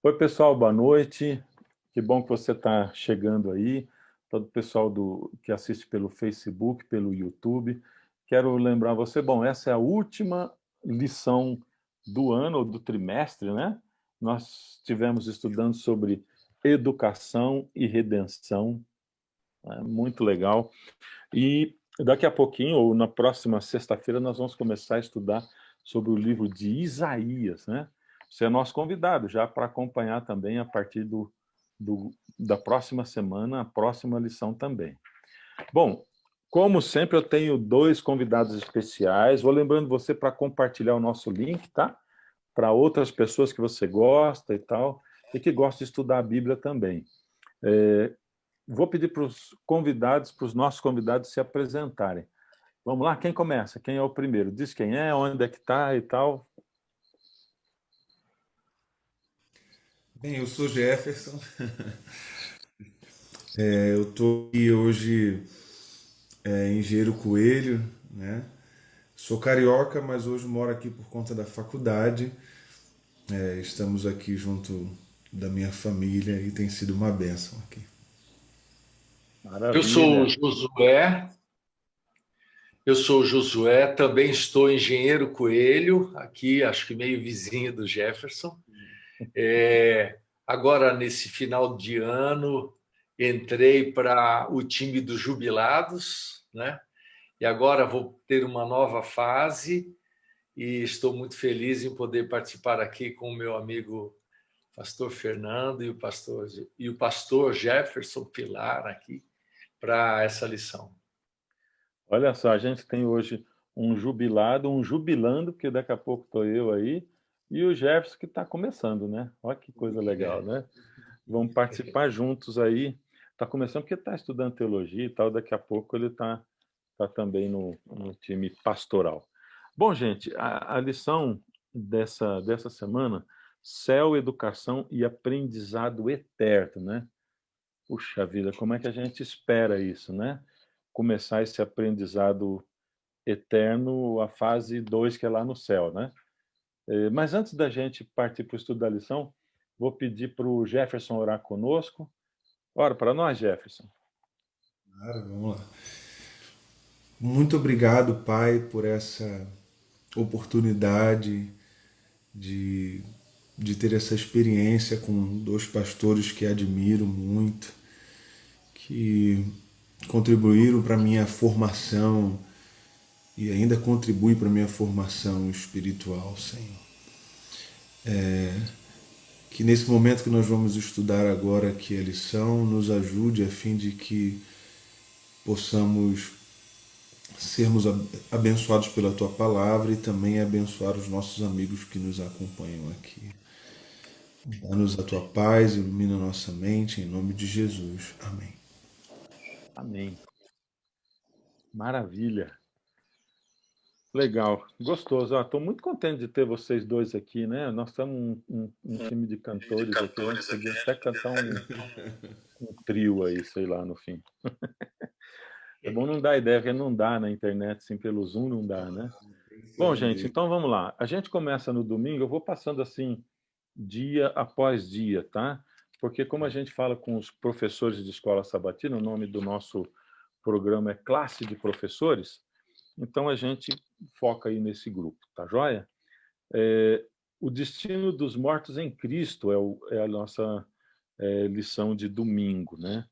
Oi, pessoal, boa noite. Que bom que você está chegando aí. Todo o pessoal que assiste pelo Facebook, pelo YouTube. Quero lembrar você, bom, essa é a última lição do ano, ou do trimestre, né? Nós estivemos estudando sobre educação e redenção, né? Muito legal. E daqui a pouquinho, ou na próxima sexta-feira, nós vamos começar a estudar sobre o livro de Isaías, né? Você é nosso convidado já para acompanhar também a partir da próxima semana, a próxima lição também. Bom, como sempre, eu tenho dois convidados especiais. Vou lembrando você para compartilhar o nosso link, tá? Para outras pessoas que você gosta e tal, e que gostam de estudar a Bíblia também. Vou pedir para os nossos convidados se apresentarem. Vamos lá, quem começa? Quem é o primeiro? Diz quem é, onde é que está e tal. Bem, eu sou Jefferson. Eu estou aqui hoje em Engenheiro Coelho, né? Sou carioca, mas hoje moro aqui por conta da faculdade. Estamos aqui junto da minha família e tem sido uma bênção aqui. Eu sou o Maravilha. Josué, também estou engenheiro Coelho, aqui acho que meio vizinho do Jefferson. Agora, nesse final de ano, entrei para o time dos jubilados, né? E agora vou ter uma nova fase e estou muito feliz em poder participar aqui com o meu amigo pastor Fernando e o pastor Jefferson Pilar aqui para essa lição. Olha só, a gente tem hoje um jubilado, um jubilando, porque daqui a pouco estou eu aí, e o Jefferson que está começando, né? Olha que coisa legal, né? Vamos participar juntos aí. Está começando porque está estudando teologia e tal, daqui a pouco ele está também no time pastoral. Bom, gente, a lição dessa semana, céu, educação e aprendizado eterno, né? Puxa vida, como é que a gente espera isso, né? Começar esse aprendizado eterno, a fase 2 que é lá no céu, né? Mas antes da gente partir para o estudo da lição, vou pedir para o Jefferson orar conosco. Ora para nós, Jefferson. Claro, vamos lá. Muito obrigado, Pai, por essa oportunidade de, de ter essa experiência com dois pastores que admiro muito, que contribuíram para a minha formação e ainda contribui para a minha formação espiritual, Senhor. Que nesse momento que nós vamos estudar agora aqui a lição, nos ajude a fim de que possamos sermos abençoados pela Tua Palavra e também abençoar os nossos amigos que nos acompanham aqui. Dá-nos a Tua paz, ilumina a nossa mente, em nome de Jesus. Amém. Amém. Maravilha. Legal, gostoso. Estou muito contente de ter vocês dois aqui, né? Nós somos um time de cantores aqui, a gente podia até cantar um trio aí, sei lá, no fim. É bom não dar ideia, porque não dá na internet, assim, pelo Zoom não dá, né? Bom, gente, então vamos lá. A gente começa no domingo, eu vou passando assim, dia após dia, tá? Porque como a gente fala com os professores de escola sabatina, o nome do nosso programa é Classe de Professores, então a gente foca aí nesse grupo, tá joia? O destino dos mortos em Cristo é a nossa lição de domingo, né?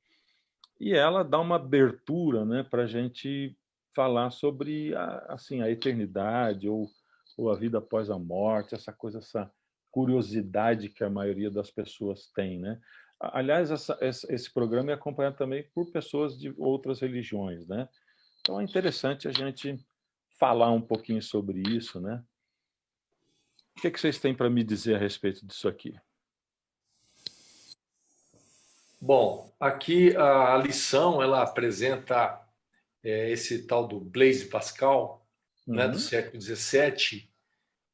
E ela dá uma abertura, né, para a gente falar sobre assim, a eternidade ou a vida após a morte, essa coisa, essa curiosidade que a maioria das pessoas tem, né? Aliás, esse programa é acompanhado também por pessoas de outras religiões, né? Então é interessante a gente falar um pouquinho sobre isso, né? O que vocês têm para me dizer a respeito disso aqui? Bom, aqui a lição ela apresenta esse tal do Blaise Pascal, né, do Uhum. século XVII,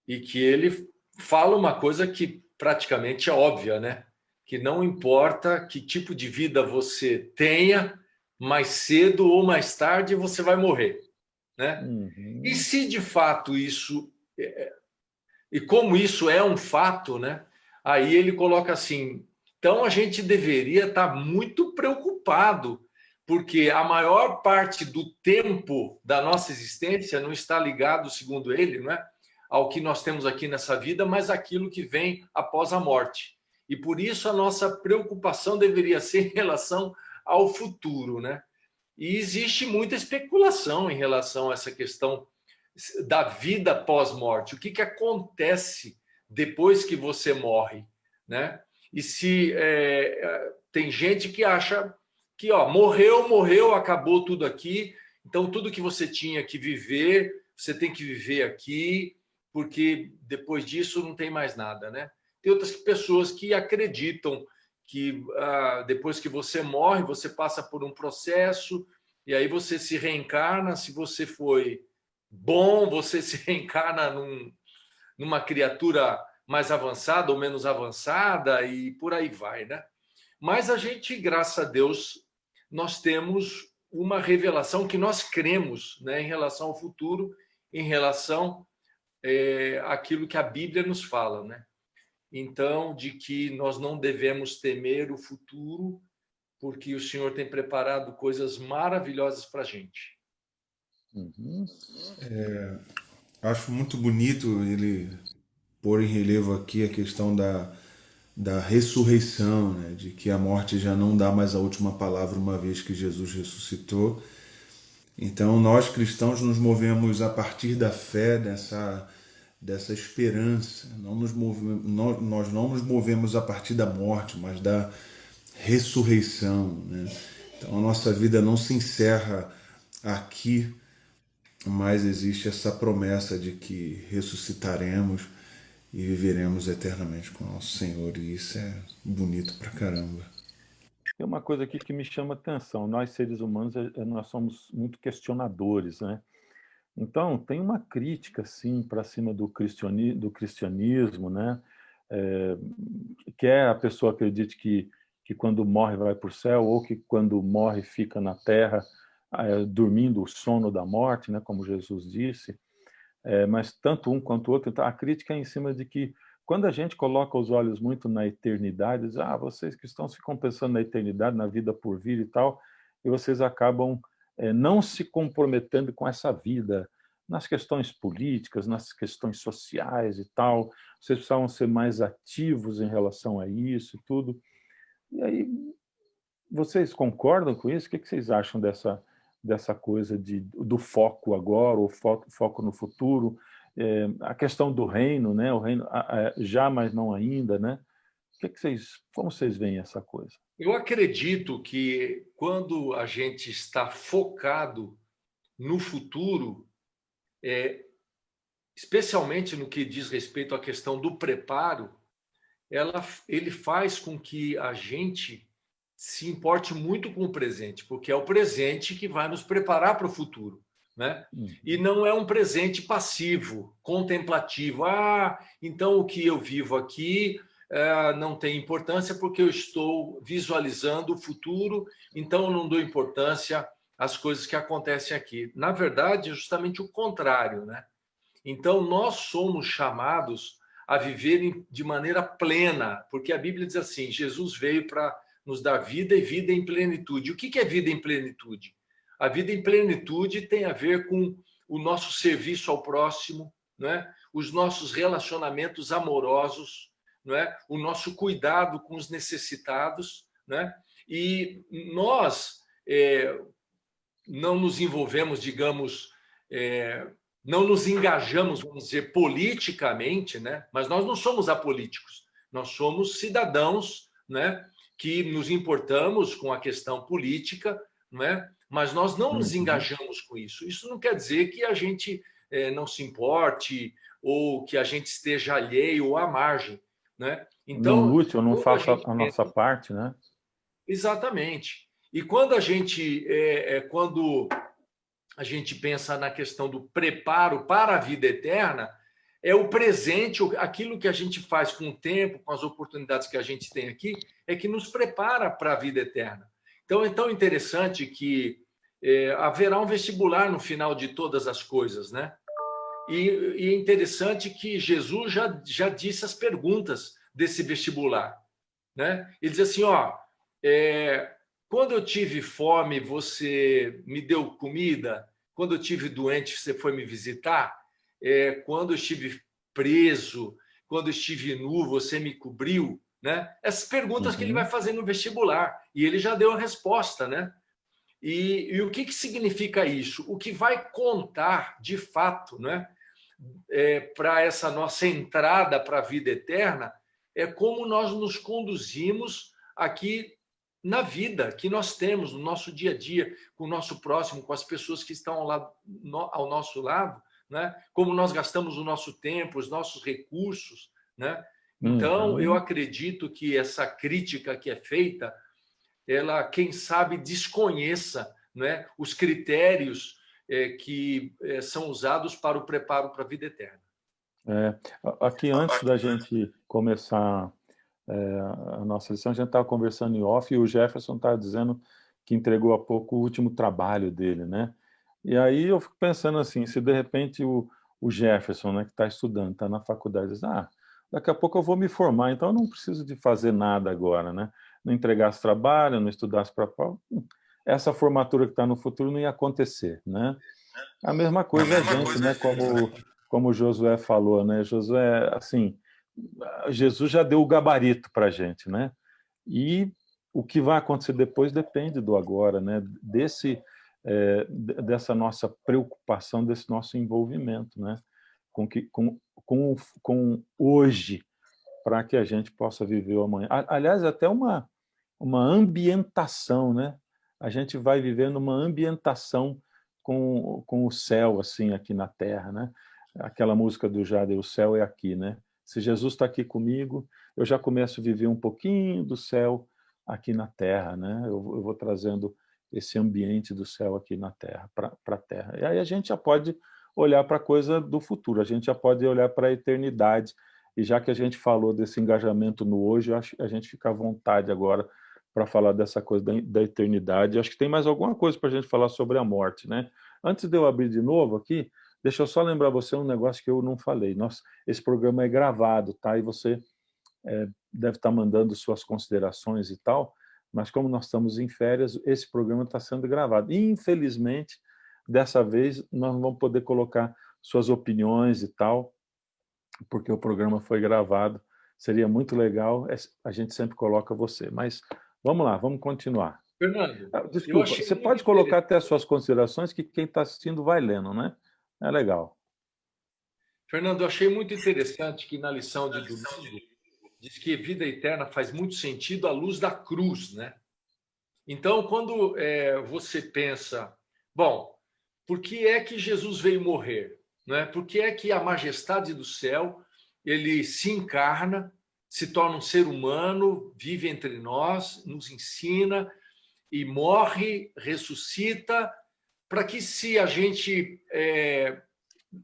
e que ele fala uma coisa que praticamente é óbvia, né? Que não importa que tipo de vida você tenha, mais cedo ou mais tarde você vai morrer, né? E Uhum. se de fato isso, e como isso é um fato, né? Aí ele coloca assim: então a gente deveria estar muito preocupado, porque a maior parte do tempo da nossa existência não está ligado, segundo ele, não é, ao que nós temos aqui nessa vida, mas aquilo que vem após a morte. E por isso a nossa preocupação deveria ser em relação ao futuro, né? E existe muita especulação em relação a essa questão da vida pós-morte. O que acontece depois que você morre, né? E se tem gente que acha que morreu, acabou tudo aqui, então tudo que você tinha que viver, você tem que viver aqui, porque depois disso não tem mais nada, né? Tem outras pessoas que acreditam que depois que você morre, você passa por um processo e aí você se reencarna. Se você foi bom, você se reencarna numa criatura mais avançada ou menos avançada e por aí vai, né? Mas a gente, graças a Deus, nós temos uma revelação que nós cremos, né, em relação ao futuro, em relação àquilo que a Bíblia nos fala, né? Então, de que nós não devemos temer o futuro, porque o Senhor tem preparado coisas maravilhosas para a gente. Uhum. Acho muito bonito ele pôr em relevo aqui a questão da ressurreição, né? De que a morte já não dá mais a última palavra uma vez que Jesus ressuscitou. Então, nós cristãos nos movemos a partir da fé, dessa esperança. Nós não nos movemos a partir da morte, mas da ressurreição, né? Então, a nossa vida não se encerra aqui, mas existe essa promessa de que ressuscitaremos e viveremos eternamente com o nosso Senhor, e isso é bonito pra caramba. Tem uma coisa aqui que me chama atenção. Nós, seres humanos, nós somos muito questionadores, né? Então, tem uma crítica, sim, para cima do cristianismo, né? Quer a pessoa acredite que quando morre vai para o céu, ou que quando morre fica na terra, dormindo o sono da morte, né? Como Jesus disse. Mas tanto um quanto o outro, então, a crítica é em cima de que quando a gente coloca os olhos muito na eternidade, diz, vocês cristãos ficam pensando na eternidade, na vida por vir e tal, e vocês acabam não se comprometendo com essa vida, nas questões políticas, nas questões sociais e tal, vocês precisavam ser mais ativos em relação a isso e tudo. E aí, vocês concordam com isso? O que vocês acham dessa coisa do foco agora, ou foco no futuro? A questão do reino, né? O reino já, mas não ainda, né? Como vocês veem essa coisa? Eu acredito que quando a gente está focado no futuro, especialmente no que diz respeito à questão do preparo, ele faz com que a gente se importe muito com o presente, porque é o presente que vai nos preparar para o futuro, né? E não é um presente passivo, contemplativo. Então o que eu vivo aqui não tem importância porque eu estou visualizando o futuro, então eu não dou importância às coisas que acontecem aqui. Na verdade, é justamente o contrário, né? Então nós somos chamados a viver de maneira plena, porque a Bíblia diz assim: Jesus veio para nos dar vida e vida em plenitude. O que é vida em plenitude? A vida em plenitude tem a ver com o nosso serviço ao próximo, né? Os nossos relacionamentos amorosos, né? O nosso cuidado com os necessitados, né? E nós não nos envolvemos, digamos, não nos engajamos, vamos dizer, politicamente, né? Mas nós não somos apolíticos, nós somos cidadãos, né? Que nos importamos com a questão política, né? Mas nós não nos engajamos com isso. Isso não quer dizer que a gente não se importe ou que a gente esteja alheio ou à margem, né? Então, não lute ou não faça a nossa parte, né? Exatamente. E quando a gente pensa na questão do preparo para a vida eterna, é o presente, aquilo que a gente faz com o tempo, com as oportunidades que a gente tem aqui, é que nos prepara para a vida eterna. Então, é tão interessante que haverá um vestibular no final de todas as coisas, né? E é interessante que Jesus já disse as perguntas desse vestibular, né? Ele diz assim, ó, quando eu tive fome, você me deu comida. Quando eu tive doente, você foi me visitar. Quando eu estive preso, quando eu estive nu, você me cobriu, né? Essas perguntas que ele vai fazer no vestibular. E ele já deu a resposta, né? E o que significa isso? O que vai contar, de fato, né? Para essa nossa entrada para a vida eterna é como nós nos conduzimos aqui na vida que nós temos, no nosso dia a dia, com o nosso próximo, com as pessoas que estão ao nosso lado, né? Como nós gastamos o nosso tempo, os nossos recursos, né? Então, eu acredito que essa crítica que é feita, ela, quem sabe, desconheça, né, os critérios que são usados para o preparo para a vida eterna. Aqui, antes da gente começar a nossa lição, a gente estava conversando em off e o Jefferson estava dizendo que entregou há pouco o último trabalho dele, né? E aí eu fico pensando assim, se de repente o Jefferson, né, que está estudando, está na faculdade, diz, daqui a pouco eu vou me formar, então eu não preciso de fazer nada agora, né? Não entregasse trabalho, não estudasse para prova, essa formatura que está no futuro não ia acontecer, né? A mesma coisa a gente, né? Como o Josué falou, né? Josué, assim, Jesus já deu o gabarito para a gente, né? E o que vai acontecer depois depende do agora, né? Dessa nossa preocupação, desse nosso envolvimento, né? Com hoje, para que a gente possa viver o amanhã. Aliás, até uma ambientação, né? A gente vai vivendo uma ambientação com o céu, assim, aqui na Terra, né? Aquela música do Jader, o céu é aqui, né? Se Jesus está aqui comigo, eu já começo a viver um pouquinho do céu aqui na Terra, né? Eu vou trazendo esse ambiente do céu aqui na Terra, para a Terra. E aí a gente já pode olhar para a coisa do futuro, a gente já pode olhar para a eternidade. E já que a gente falou desse engajamento no hoje, acho que a gente fica à vontade agora para falar dessa coisa da eternidade. Acho que tem mais alguma coisa para a gente falar sobre a morte, né? Antes de eu abrir de novo aqui, deixa eu só lembrar você um negócio que eu não falei. Esse programa é gravado, tá? E você deve estar mandando suas considerações e tal, mas como nós estamos em férias, esse programa está sendo gravado. E, infelizmente, dessa vez, nós não vamos poder colocar suas opiniões e tal, porque o programa foi gravado. Seria muito legal, a gente sempre coloca você. Mas vamos lá, vamos continuar. Fernando, desculpa, você pode colocar até as suas considerações, que quem está assistindo vai lendo, né? É legal. Fernando, eu achei muito interessante que na lição de domingo diz que vida eterna faz muito sentido à luz da cruz, né? Então, quando você pensa, bom, por que é que Jesus veio morrer? Né? Por que é que a majestade do céu, ele se encarna, se torna um ser humano, vive entre nós, nos ensina e morre, ressuscita, para que se a gente,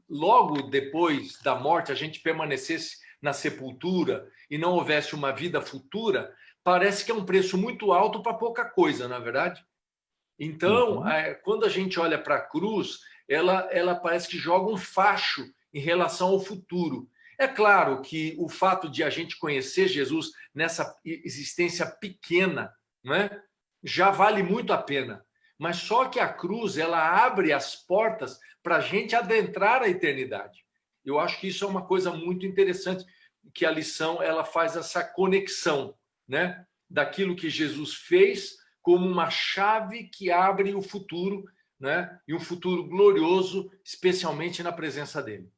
logo depois da morte, a gente permanecesse na sepultura e não houvesse uma vida futura, parece que é um preço muito alto para pouca coisa, na verdade. Então, quando a gente olha para a cruz, ela parece que joga um facho em relação ao futuro. É claro que o fato de a gente conhecer Jesus nessa existência pequena, né, já vale muito a pena. Mas só que a cruz, ela abre as portas para a gente adentrar a eternidade. Eu acho que isso é uma coisa muito interessante, que a lição ela faz essa conexão, né, daquilo que Jesus fez como uma chave que abre o futuro, né, e um futuro glorioso, especialmente na presença dele.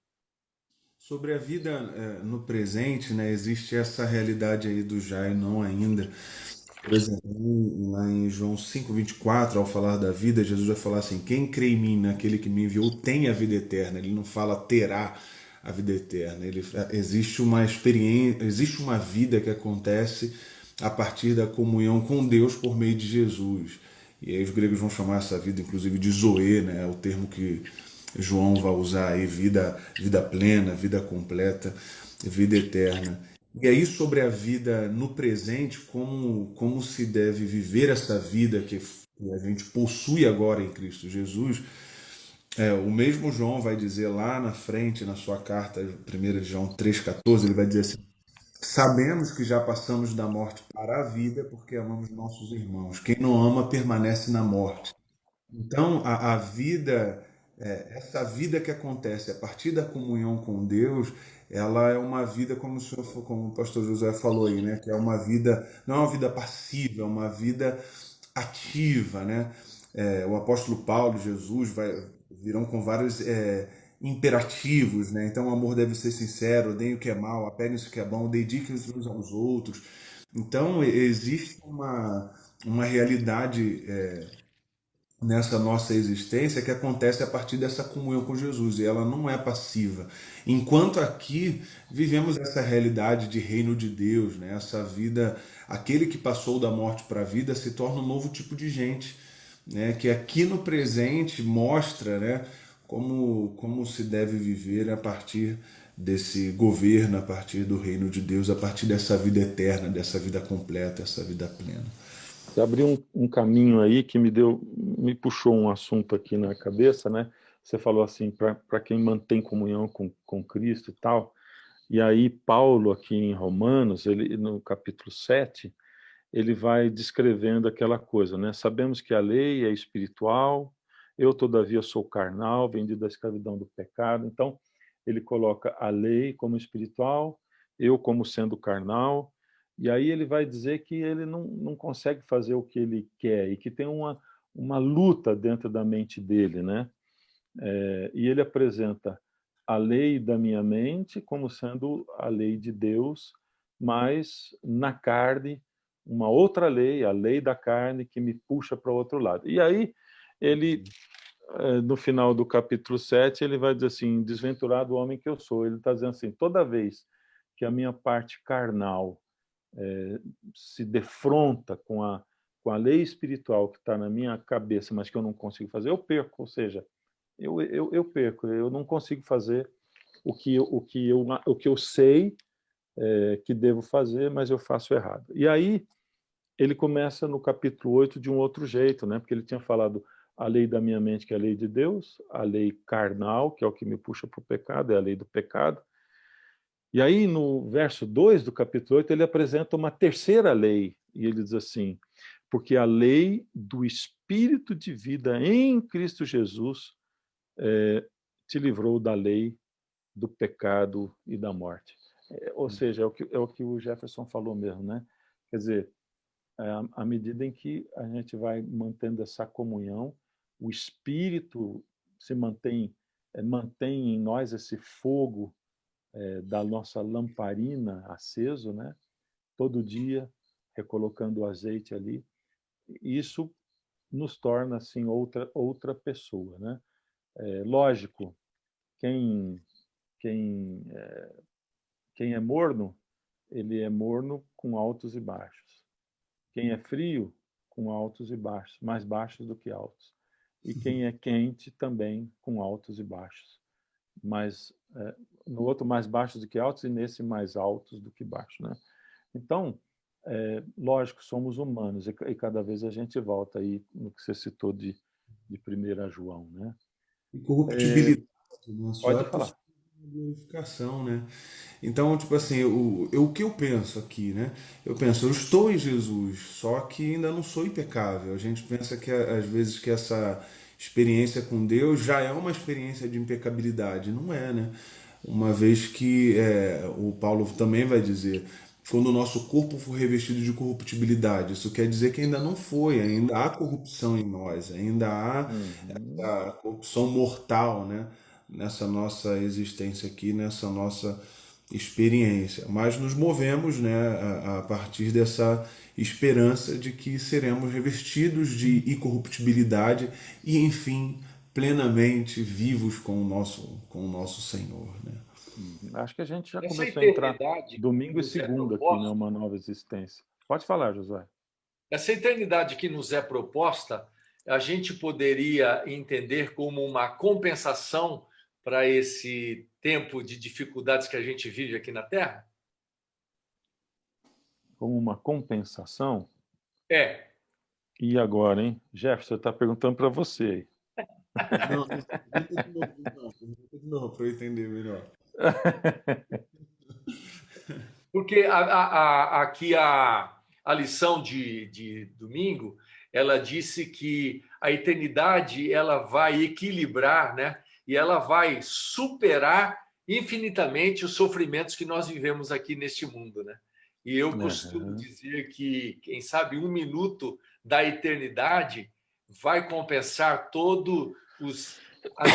Sobre a vida no presente, né, existe essa realidade aí do já e não ainda. Por exemplo, lá em João 5:24, ao falar da vida, Jesus vai falar assim: quem crê em mim, naquele que me enviou, tem a vida eterna. Ele não fala terá a vida eterna. Existe uma experiência, existe uma vida que acontece a partir da comunhão com Deus por meio de Jesus. E aí os gregos vão chamar essa vida, inclusive, de zoe, né? É o termo que João vai usar aí: vida plena, vida completa, vida eterna. E aí, sobre a vida no presente, como se deve viver essa vida que a gente possui agora em Cristo Jesus, o mesmo João vai dizer lá na frente, na sua carta, 1 João 3,14, ele vai dizer assim: Sabemos que já passamos da morte para a vida porque amamos nossos irmãos. Quem não ama permanece na morte. Então, a vida, essa vida que acontece a partir da comunhão com Deus, ela é uma vida, como o senhor, como o pastor José falou aí, né? Que é uma vida, não é uma vida passiva, é uma vida ativa, né? O apóstolo Paulo, Jesus, virão com vários imperativos, né? Então, o amor deve ser sincero, odeiem o que é mal, apeguem-se o que é bom, dediquem-se uns aos outros. Então, existe uma realidade nessa nossa existência que acontece a partir dessa comunhão com Jesus, e ela não é passiva. Enquanto aqui vivemos essa realidade de reino de Deus, né? Essa vida, aquele que passou da morte para a vida se torna um novo tipo de gente, né? Que aqui no presente mostra, né? Como se deve viver a partir desse governo, a partir do reino de Deus, a partir dessa vida eterna, dessa vida completa, essa vida plena. Você abriu um caminho aí que me puxou um assunto aqui na cabeça, né? Você falou assim, para quem mantém comunhão com Cristo e tal. E aí, Paulo, aqui em Romanos, ele, no capítulo 7, ele vai descrevendo aquela coisa, né? Sabemos que a lei é espiritual, eu, todavia, sou carnal, vendido da escravidão do pecado. Então, ele coloca a lei como espiritual, eu como sendo carnal, e aí ele vai dizer que ele não consegue fazer o que ele quer e que tem uma luta dentro da mente dele, né? E ele apresenta a lei da minha mente como sendo a lei de Deus, mas na carne, uma outra lei, a lei da carne, que me puxa para o outro lado. E aí, ele, no final do capítulo 7, ele vai dizer assim: desventurado homem que eu sou. Ele está dizendo assim: toda vez que a minha parte carnal se defronta com a lei espiritual que está na minha cabeça, mas que eu não consigo fazer, eu perco. Ou seja, eu perco, eu não consigo fazer o que eu sei que devo fazer, mas eu faço errado. E aí ele começa no capítulo 8 de um outro jeito, né? Porque ele tinha falado a lei da minha mente, que é a lei de Deus, a lei carnal, que é o que me puxa para o pecado, é a lei do pecado. E aí, no verso 2 do capítulo 8, ele apresenta uma terceira lei, e ele diz assim: porque a lei do Espírito de vida em Cristo Jesus te livrou da lei do pecado e da morte. Ou seja, é o que o Jefferson falou mesmo, né? Quer dizer, à medida em que a gente vai mantendo essa comunhão, o Espírito se mantém em nós esse fogo da nossa lamparina aceso, né? Todo dia, recolocando o azeite ali. Isso nos torna, assim, outra pessoa, né? Lógico, quem, quem, quem é morno, ele é morno com altos e baixos. Quem é frio, com altos e baixos, mais baixos do que altos. E quem é quente, também com altos e baixos. Mas no outro mais baixos do que altos e nesse mais altos do que baixos, né? Então, lógico, somos humanos e cada vez a gente volta aí no que você citou de 1 João, né? Incorruptibilidade, né? Só Pode é falar. possível a glorificação, né? Então, tipo assim, o que eu penso aqui, né? Eu penso, eu estou em Jesus, só que ainda não sou impecável. A gente pensa que às vezes que essa experiência com Deus já é uma experiência de impecabilidade. Não é, né? Uma vez que o Paulo também vai dizer, quando o nosso corpo for revestido de corruptibilidade, isso quer dizer que ainda não foi, ainda há corrupção em nós, ainda há Uhum. a corrupção mortal, né? Nessa nossa existência aqui, nessa nossa experiência. Mas nos movemos, né, a partir dessa esperança de que seremos revestidos de incorruptibilidade e, enfim, plenamente vivos com o nosso Senhor, né? Acho que a gente já Essa começou a entrar eternidade que domingo e nos é segunda aqui, né? proposta, Uma nova existência. Pode falar, Josué. essa eternidade que nos é proposta, a gente poderia entender como uma compensação para esse tempo de dificuldades que a gente vive aqui na Terra? Como uma compensação. É. E agora, hein? Jefferson está perguntando para você. Não, pergunta de novo, não. Pergunta de novo para eu entender melhor. Porque aqui a lição de domingo, ela disse que a eternidade ela vai equilibrar, né? E ela vai superar infinitamente os sofrimentos que nós vivemos aqui neste mundo, né? E eu costumo Aham. dizer que, quem sabe, 1 minuto da eternidade vai compensar todos as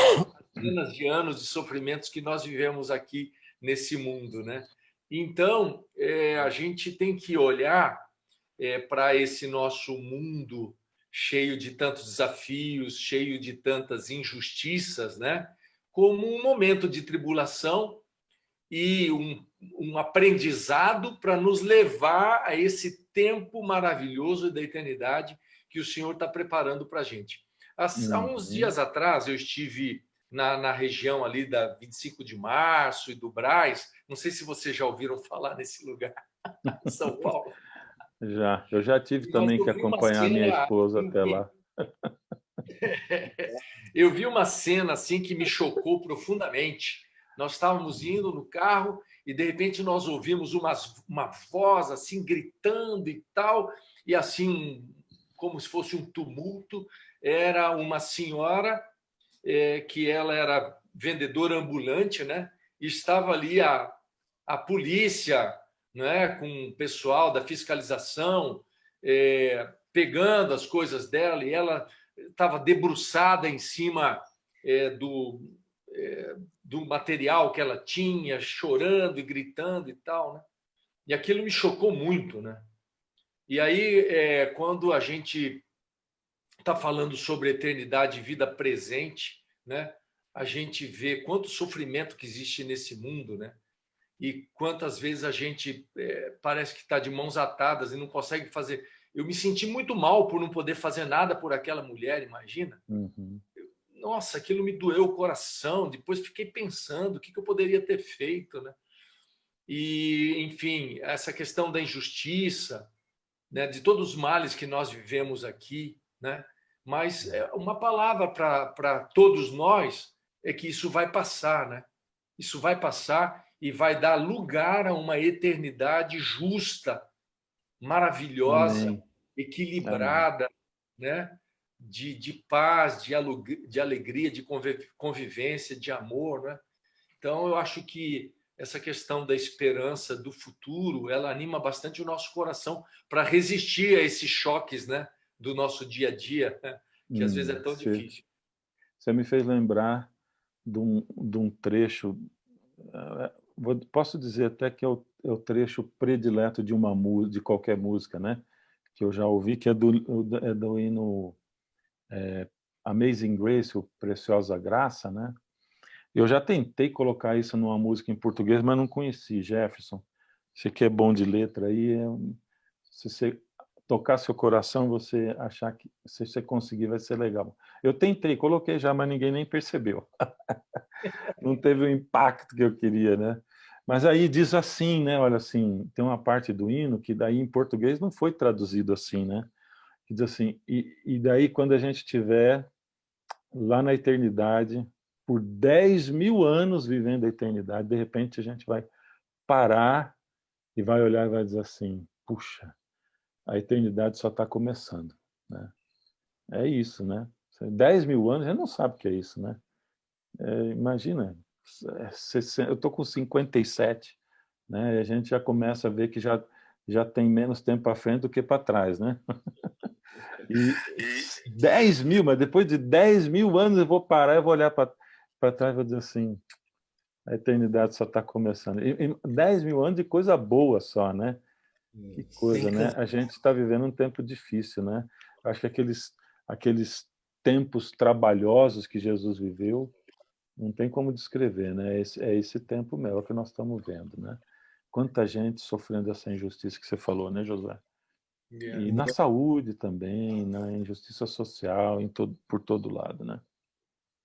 centenas de anos de sofrimentos que nós vivemos aqui nesse mundo, né? Então, a gente tem que olhar para esse nosso mundo cheio de tantos desafios, cheio de tantas injustiças, né? Como um momento de tribulação e um aprendizado para nos levar a esse tempo maravilhoso da eternidade que o Senhor está preparando para a gente. Há uns Uhum. dias atrás, eu estive na região ali da 25 de Março e do Brás. Não sei se vocês já ouviram falar nesse lugar, em São Paulo. Já. Eu já tive Mas também que eu vi uma acompanhar minha cena esposa assim até que lá. eu vi uma cena assim que me chocou profundamente. Nós estávamos indo no carro e de repente nós ouvimos uma voz assim gritando e tal, e assim como se fosse um tumulto. Era uma senhora que ela era vendedora ambulante, né? E estava ali a polícia, né? Com o pessoal da fiscalização pegando as coisas dela, e ela estava debruçada em cima do material que ela tinha, chorando e gritando e tal, né? E aquilo me chocou muito, né? E aí, quando a gente está falando sobre eternidade e vida presente, né? A gente vê quanto sofrimento que existe nesse mundo, né? E quantas vezes a gente parece que está de mãos atadas e não consegue fazer. Eu me senti muito mal por não poder fazer nada por aquela mulher, imagina. Uhum. Nossa, aquilo me doeu o coração. Depois fiquei pensando o que eu poderia ter feito, né? E, enfim, essa questão da injustiça, né, de todos os males que nós vivemos aqui, né? Mas uma palavra para todos nós é que isso vai passar, né? Isso vai passar e vai dar lugar a uma eternidade justa, maravilhosa, Amém. Amém. equilibrada, né? De paz, de alegria, de convivência, de amor, né? Então, eu acho que essa questão da esperança do futuro, ela anima bastante o nosso coração para resistir a esses choques, né, do nosso dia a dia, né, que às vezes é tão Você, difícil. você me fez lembrar de um trecho, posso dizer até que é o trecho predileto de de qualquer música, né? Que eu já ouvi, que é do hino Amazing Grace, o Preciosa Graça, né? Eu já tentei colocar isso numa música em português, mas não conheci. Jefferson, você que é bom de letra aí, se você tocar seu coração, você achar que se você conseguir vai ser legal. Eu tentei, coloquei já, mas ninguém nem percebeu. Não teve o impacto que eu queria, né? Mas aí diz assim, né? Olha assim, tem uma parte do hino que daí em português não foi traduzido assim, né? Que diz assim, e daí quando a gente estiver lá na eternidade, por 10 mil anos vivendo a eternidade, de repente a gente vai parar e vai olhar e vai dizer assim, puxa, a eternidade só está começando, né? É isso, né? 10 mil anos, a gente não sabe o que é isso, né? Imagina, eu estou com 57, né? E a gente já começa a ver que já tem menos tempo para frente do que para trás, né? E 10 mil, mas depois de 10 mil anos eu vou parar, eu vou olhar para trás e vou dizer assim, a eternidade só está começando. E 10 mil anos de coisa boa só, né? Que Sem coisa, né? A gente está vivendo um tempo difícil, né? Eu acho que aqueles tempos trabalhosos que Jesus viveu, não tem como descrever, né? É esse tempo mesmo que nós estamos vendo, né? Quanta gente sofrendo essa injustiça que você falou, né, José? E na saúde também, na injustiça social, por todo lado, né?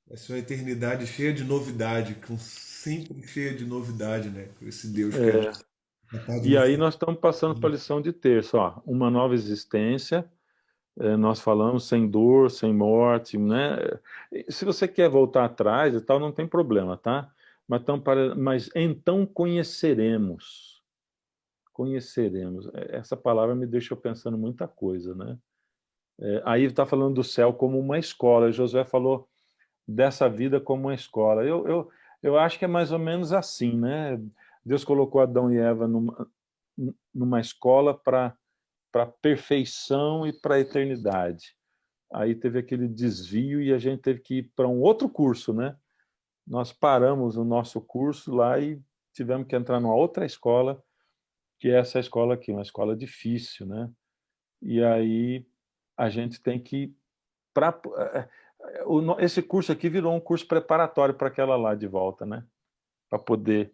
Vai ser uma eternidade cheia de novidade, sempre cheia de novidade, né? Com esse Deus que é capaz de E nos aí nós estamos passando para a lição de terça, ó, uma nova existência, nós falamos sem dor, sem morte, né? Se você quer voltar atrás e tal, não tem problema, tá? Mas então conheceremos conheceremos. Essa palavra me deixou pensando muita coisa, né? Aí está falando do céu como uma escola. Josué falou dessa vida como uma escola. Eu acho que é mais ou menos assim, né? Deus colocou Adão e Eva numa escola para perfeição e para a eternidade. Aí teve aquele desvio e a gente teve que ir para um outro curso, né? Nós paramos o nosso curso lá e tivemos que entrar numa outra escola, que é essa escola aqui, uma escola difícil, né? E aí a gente tem que... esse curso aqui virou um curso preparatório para aquela lá de volta, né? Para poder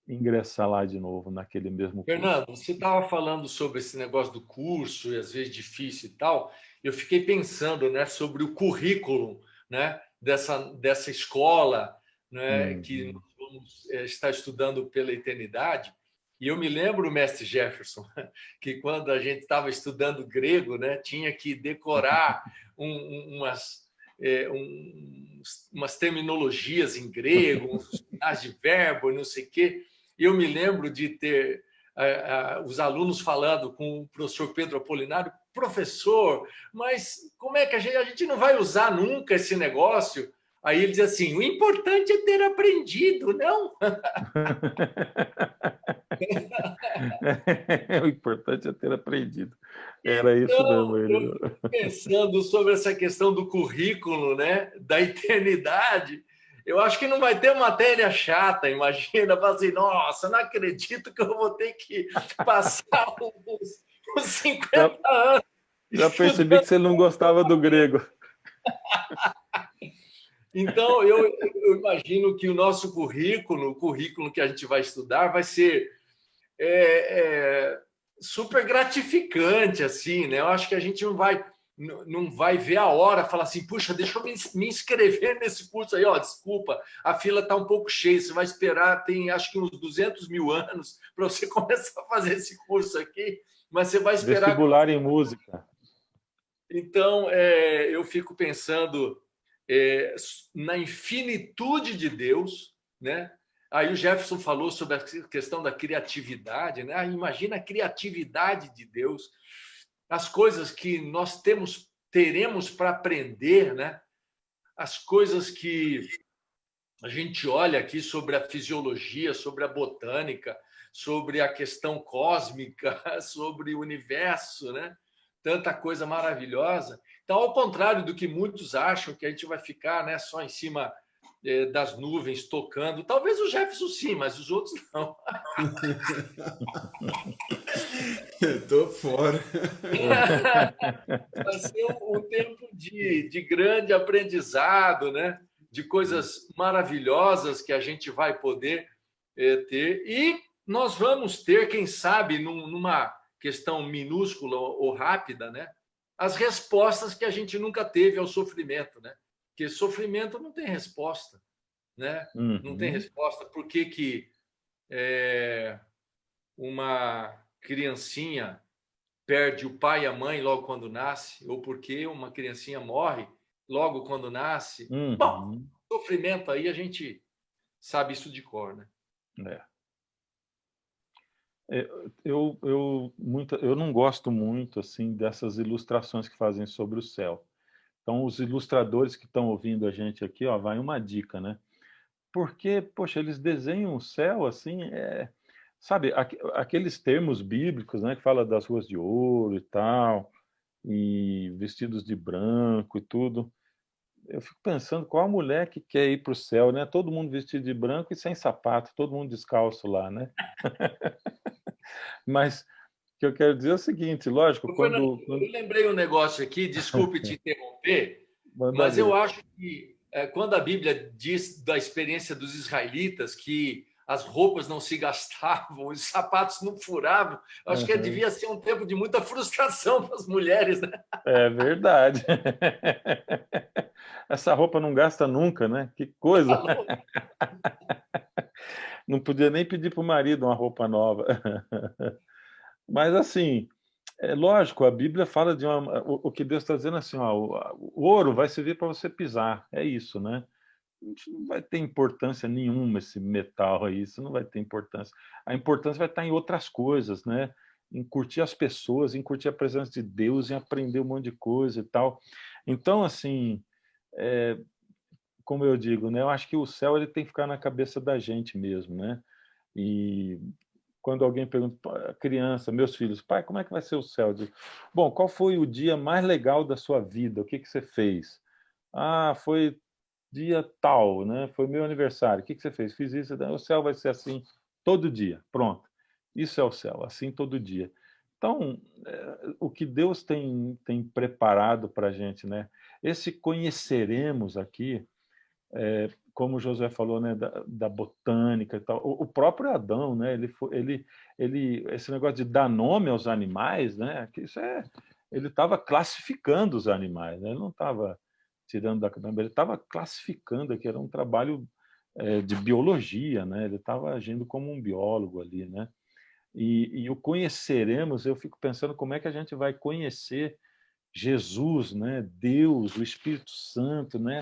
ingressar lá de novo, naquele mesmo curso. Fernando, você estava falando sobre esse negócio do curso, e às vezes difícil e tal. Eu fiquei pensando, né, sobre o currículo, né, dessa escola, né, que nós vamos estar estudando pela eternidade. E eu me lembro, mestre Jefferson, que quando a gente estava estudando grego, né, tinha que decorar umas terminologias em grego, uns finais de verbo, não sei o quê. E eu me lembro de ter os alunos falando com o professor Pedro Apolinário: professor, mas como é que a gente não vai usar nunca esse negócio? Aí ele diz assim: o importante é ter aprendido, não? O importante é ter aprendido. Era isso mesmo. Eu fico pensando sobre essa questão do currículo, né, da eternidade. Eu acho que não vai ter matéria chata, imagina, fala assim, nossa, não acredito que eu vou ter que passar uns 50 anos. Já percebi que você não gostava do grego. Então, eu imagino que o nosso currículo, o currículo que a gente vai estudar, vai ser super gratificante, assim, né? Eu acho que a gente não vai ver a hora, falar assim, puxa, deixa eu me inscrever nesse curso aí, ó, desculpa, a fila está um pouco cheia, você vai esperar, tem acho que uns 200 mil anos para você começar a fazer esse curso aqui, mas você vai esperar... Vestibular em música. Então, eu fico pensando na infinitude de Deus, né? Aí o Jefferson falou sobre a questão da criatividade, né? Imagina a criatividade de Deus, as coisas que nós teremos para aprender, né? As coisas que a gente olha aqui sobre a fisiologia, sobre a botânica, sobre a questão cósmica, sobre o universo, né? Tanta coisa maravilhosa. Então, ao contrário do que muitos acham, que a gente vai ficar, né, só em cima das nuvens tocando, talvez o Jefferson sim, mas os outros não. Estou fora. Vai ser um tempo de grande aprendizado, né? De coisas maravilhosas que a gente vai poder ter. E nós vamos ter, quem sabe, numa questão minúscula ou rápida, né? As respostas que a gente nunca teve ao sofrimento, né? Porque sofrimento não tem resposta, né? Não tem resposta. Por que uma criancinha perde o pai e a mãe logo quando nasce, ou porque uma criancinha morre logo quando nasce? Bom, sofrimento aí a gente sabe isso de cor, né? Eu não gosto muito assim dessas ilustrações que fazem sobre o céu. Então, os ilustradores que estão ouvindo a gente aqui, ó, vai uma dica, né? Porque, poxa, eles desenham o céu assim, sabe, aqueles termos bíblicos, né, que fala das ruas de ouro e tal, e vestidos de branco e tudo. Eu fico pensando qual a mulher que quer ir para o céu, né? Todo mundo vestido de branco e sem sapato, todo mundo descalço lá, né? Mas o que eu quero dizer é o seguinte, lógico, Eu lembrei um negócio aqui, desculpe te interromper, mas eu acho que quando a Bíblia diz da experiência dos israelitas que as roupas não se gastavam, os sapatos não furavam, acho que devia ser um tempo de muita frustração para as mulheres, né? É verdade. Essa roupa não gasta nunca, né? Que coisa. Não podia nem pedir para o marido uma roupa nova. Mas, assim, é lógico, a Bíblia fala de o que Deus está dizendo assim, ó, o ouro vai servir para você pisar, é isso, né? isso não vai ter importância nenhuma, esse metal aí, isso não vai ter importância. A importância vai estar em outras coisas, né? Em curtir as pessoas, em curtir a presença de Deus, em aprender um monte de coisa e tal. Então, assim, eh, como eu digo, né, eu acho que o céu ele tem que ficar na cabeça da gente mesmo, né? E quando alguém pergunta, criança, meus filhos, pai, como é que vai ser o céu? Eu digo, bom, qual foi o dia mais legal da sua vida? O que que você fez? Ah, foi dia tal, né? Foi meu aniversário. O que que você fez? Fiz isso. O céu vai ser assim todo dia. Pronto. Isso é o céu, assim todo dia. Então, o que Deus tem preparado para a gente, né? Esse conheceremos aqui, como o Josué falou, né, da botânica e tal. O próprio Adão, né? Esse negócio de dar nome aos animais, né? Que isso ele estava classificando os animais, né? Ele não estava tirando da cabeça, ele estava classificando, que era um trabalho de biologia, né? Ele estava agindo como um biólogo ali, né? E o conheceremos, eu fico pensando como é que a gente vai conhecer Jesus, né? Deus, o Espírito Santo, né?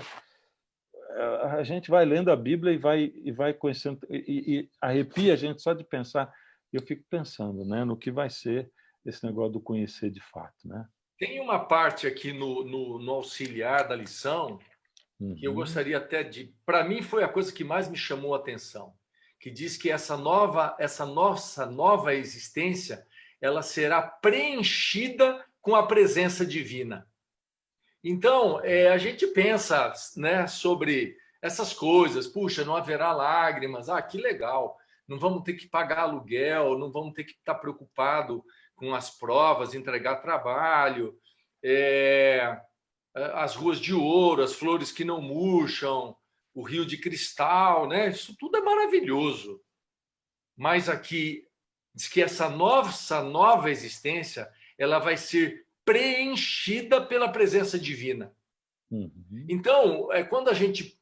A gente vai lendo a Bíblia e vai conhecendo, e arrepia a gente só de pensar. Eu fico pensando, né, no que vai ser esse negócio do conhecer de fato, né? Tem uma parte aqui no auxiliar da lição que eu Uhum. gostaria até de. Para mim, foi a coisa que mais me chamou a atenção, que diz que essa nossa nova existência, ela será preenchida com a presença divina. Então, a gente pensa, né, sobre essas coisas. Puxa, não haverá lágrimas. Ah, que legal. Não vamos ter que pagar aluguel, não vamos ter que estar preocupado com as provas, entregar trabalho, é, as ruas de ouro, as flores que não murcham, o rio de cristal, né? Isso tudo é maravilhoso. Mas aqui diz que essa nossa nova existência, ela vai ser preenchida pela presença divina. Uhum. Então, quando a gente,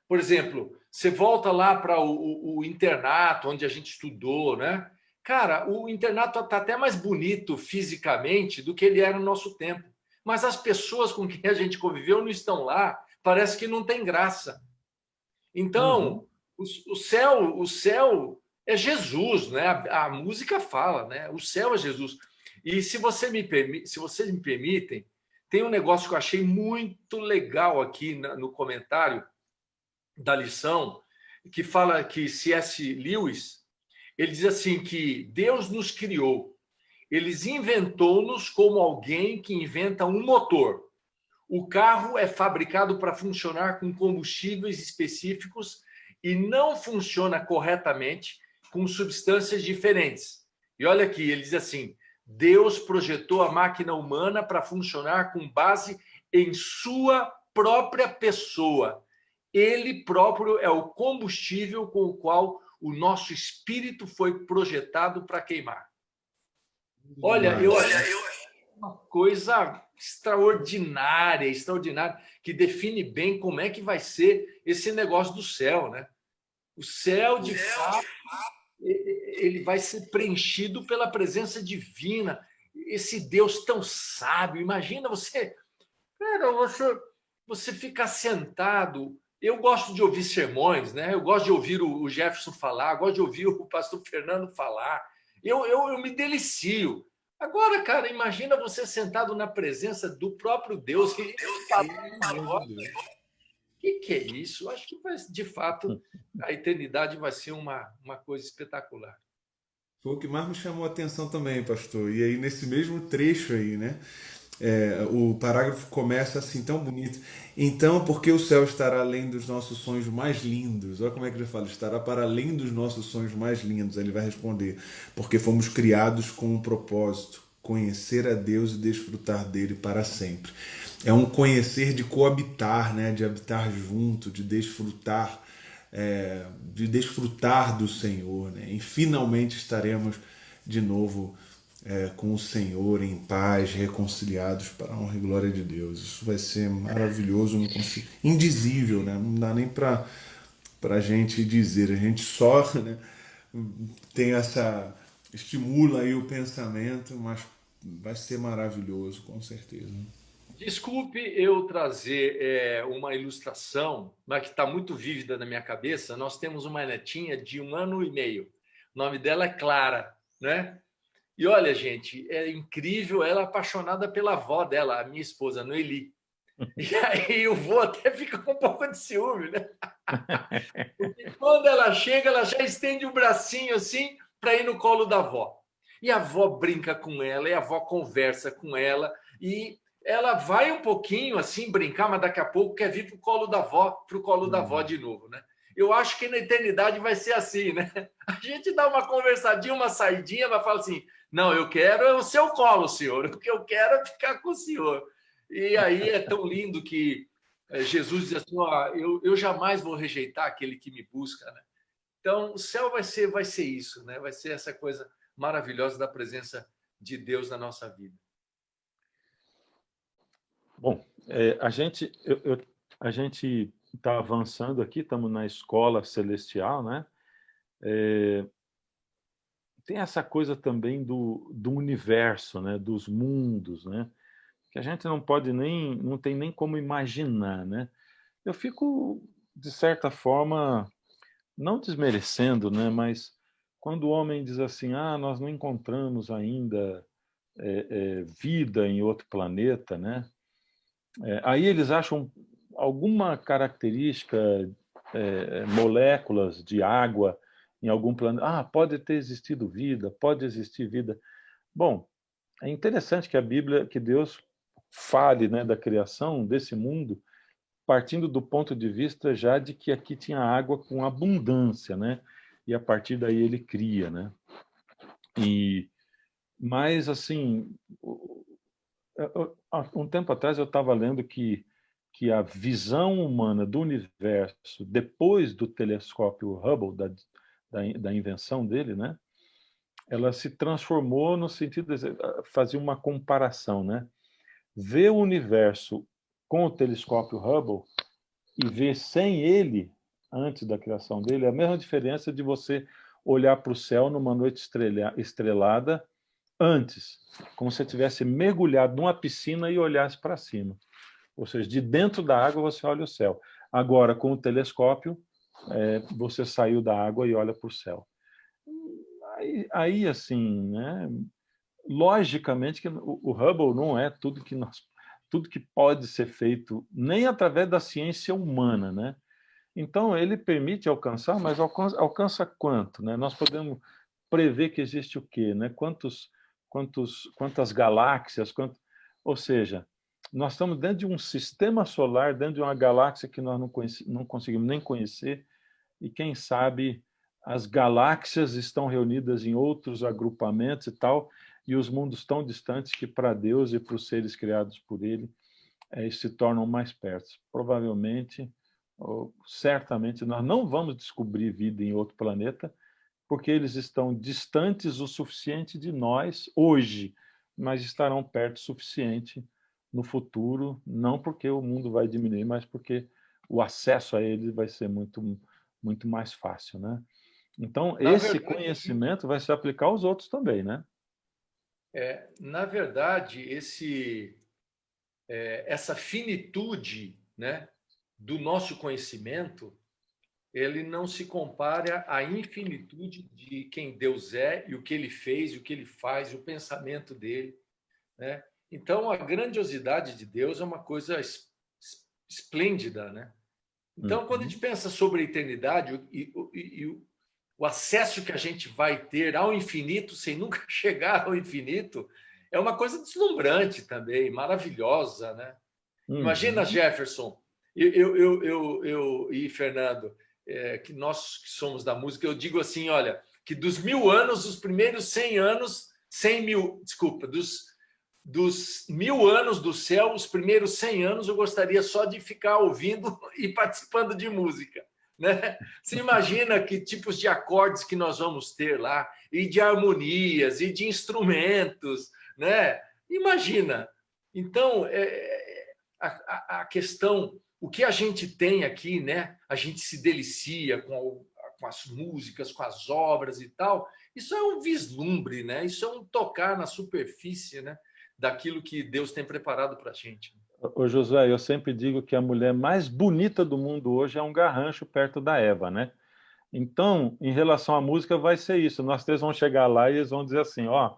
por exemplo, você volta lá para o internato onde a gente estudou, né? Cara, o internato está até mais bonito fisicamente do que ele era no nosso tempo. Mas as pessoas com quem a gente conviveu não estão lá, parece que não tem graça. Uhum. Então, o céu é Jesus, né? A música fala, né? O céu é Jesus. E se vocês me permitem, tem um negócio que eu achei muito legal aqui no comentário da lição, que fala que C.S. Lewis, ele diz assim que Deus nos criou, eles inventou-nos como alguém que inventa um motor. O carro é fabricado para funcionar com combustíveis específicos e não funciona corretamente com substâncias diferentes. E olha aqui, ele diz assim: Deus projetou a máquina humana para funcionar com base em sua própria pessoa. Ele próprio é o combustível com o qual o nosso espírito foi projetado para queimar. Olha, eu Demais. achei uma coisa extraordinária, extraordinária, que define bem como é que vai ser esse negócio do céu, né? O céu, de fato, ele vai ser preenchido pela presença divina. Esse Deus tão sábio. Imagina você, cara, você ficar sentado. Eu gosto de ouvir sermões, né? Eu gosto de ouvir o Jefferson falar, gosto de ouvir o pastor Fernando falar. Eu me delicio. Agora, cara, imagina você sentado na presença do próprio Deus e Pelo amor de Deus. o que é isso? Eu acho que vai, de fato, a eternidade vai ser uma coisa espetacular. Foi o que mais me chamou a atenção também, pastor. E aí, nesse mesmo trecho aí, né? O parágrafo começa assim, tão bonito. Então, porque o céu estará além dos nossos sonhos mais lindos? Olha como é que ele fala, estará para além dos nossos sonhos mais lindos. Aí ele vai responder, porque fomos criados com um propósito, conhecer a Deus e desfrutar dele para sempre. É um conhecer de coabitar, né? De habitar junto, de desfrutar do Senhor, né? E finalmente estaremos de novo com o Senhor em paz, reconciliados para a honra e glória de Deus. Isso vai ser maravilhoso, indizível, né? Não dá nem para a gente dizer. A gente só, né, tem estimula aí o pensamento, mas vai ser maravilhoso, com certeza. Desculpe eu trazer uma ilustração, mas que está muito vívida na minha cabeça. Nós temos uma netinha de 1 ano e meio. O nome dela é Clara, né? E olha, gente, é incrível, ela é apaixonada pela avó dela, a minha esposa, Noeli. E aí o vô até fica com um pouco de ciúme, né? Porque quando ela chega, ela já estende o bracinho assim para ir no colo da avó. E a avó brinca com ela, e a avó conversa com ela, e ela vai um pouquinho assim brincar, mas daqui a pouco quer vir pro colo da avó de novo, né? Eu acho que na eternidade vai ser assim, né? A gente dá uma conversadinha, uma saidinha, mas fala assim: não, eu quero o seu colo, senhor. O que eu quero é ficar com o senhor. E aí é tão lindo que Jesus diz assim: ó, eu jamais vou rejeitar aquele que me busca, né? Então, o céu vai ser isso, né? Vai ser essa coisa maravilhosa da presença de Deus na nossa vida. Bom, a gente está avançando aqui, estamos na escola celestial, né? Tem essa coisa também do universo, né? Dos mundos, né? Que a gente não tem nem como imaginar, né? Eu fico, de certa forma, não desmerecendo, né? Mas quando o homem diz assim, nós não encontramos ainda vida em outro planeta, né? Aí eles acham alguma característica, moléculas de água em algum planeta. Pode ter existido vida, pode existir vida. Bom, é interessante que a Bíblia, que Deus fale, né, da criação desse mundo, partindo do ponto de vista já de que aqui tinha água com abundância, né? E a partir daí ele cria, né? Mas assim, há um tempo atrás eu estava lendo que a visão humana do universo depois do telescópio Hubble, da invenção dele, né? Ela se transformou no sentido de fazer uma comparação, né? Ver o universo com o telescópio Hubble e ver sem ele, antes da criação dele, é a mesma diferença de você olhar para o céu numa noite estrelada antes, como se você tivesse mergulhado numa piscina e olhasse para cima. Ou seja, de dentro da água você olha o céu. Agora, com o telescópio, você saiu da água e olha para o céu. Aí, assim, né? Logicamente que o Hubble não é tudo que pode ser feito nem através da ciência humana, né? Então ele permite alcançar, mas alcança quanto, né? Nós podemos prever que existe o quê, né? Quantas galáxias, ou seja, nós estamos dentro de um sistema solar, dentro de uma galáxia que nós não conseguimos nem conhecer, e quem sabe as galáxias estão reunidas em outros agrupamentos e tal, e os mundos tão distantes que para Deus e para os seres criados por Ele se tornam mais perto. Provavelmente, ou certamente, nós não vamos descobrir vida em outro planeta, porque eles estão distantes o suficiente de nós hoje, mas estarão perto o suficiente no futuro, não porque o mundo vai diminuir, mas porque o acesso a eles vai ser muito, muito mais fácil, né? Então, esse conhecimento vai se aplicar aos outros também, né? Na verdade, essa finitude, né, do nosso conhecimento, ele não se compara à infinitude de quem Deus é e o que ele fez, o que ele faz, o pensamento dele, né? Então, a grandiosidade de Deus é uma coisa esplêndida, né? Então, quando a gente pensa sobre a eternidade e o acesso que a gente vai ter ao infinito sem nunca chegar ao infinito, é uma coisa deslumbrante também, maravilhosa, né? Imagina, Jefferson, eu e Fernando, que nós que somos da música, eu digo assim, olha, que dos 1000 anos, os primeiros 100 anos, 100 mil, desculpa, dos 1000 anos do céu, os primeiros 100 anos eu gostaria só de ficar ouvindo e participando de música, né? Você imagina que tipos de acordes que nós vamos ter lá, e de harmonias, e de instrumentos, né? Imagina. Então, a questão, o que a gente tem aqui, né? A gente se delicia com as músicas, com as obras e tal. Isso é um vislumbre, né? Isso é um tocar na superfície, né? daquilo que Deus tem preparado para a gente. Ô Josué, eu sempre digo que a mulher mais bonita do mundo hoje é um garrancho perto da Eva, né? Então, em relação à música, vai ser isso. Nós três vamos chegar lá e eles vão dizer assim, ó,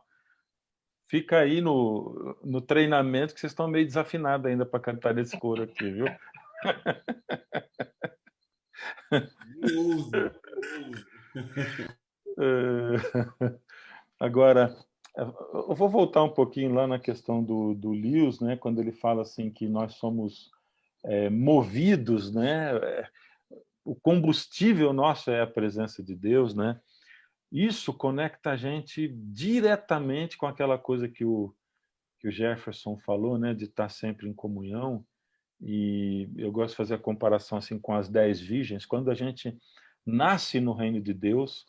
fica aí no treinamento que vocês estão meio desafinados ainda para cantar esse coro aqui, viu? Agora, eu vou voltar um pouquinho lá na questão do Lewis, né, quando ele fala assim que nós somos movidos, né, o combustível nosso é a presença de Deus, né? Isso conecta a gente diretamente com aquela coisa que o Jefferson falou, né, de estar sempre em comunhão. E eu gosto de fazer a comparação assim com as 10 virgens. Quando a gente nasce no reino de Deus,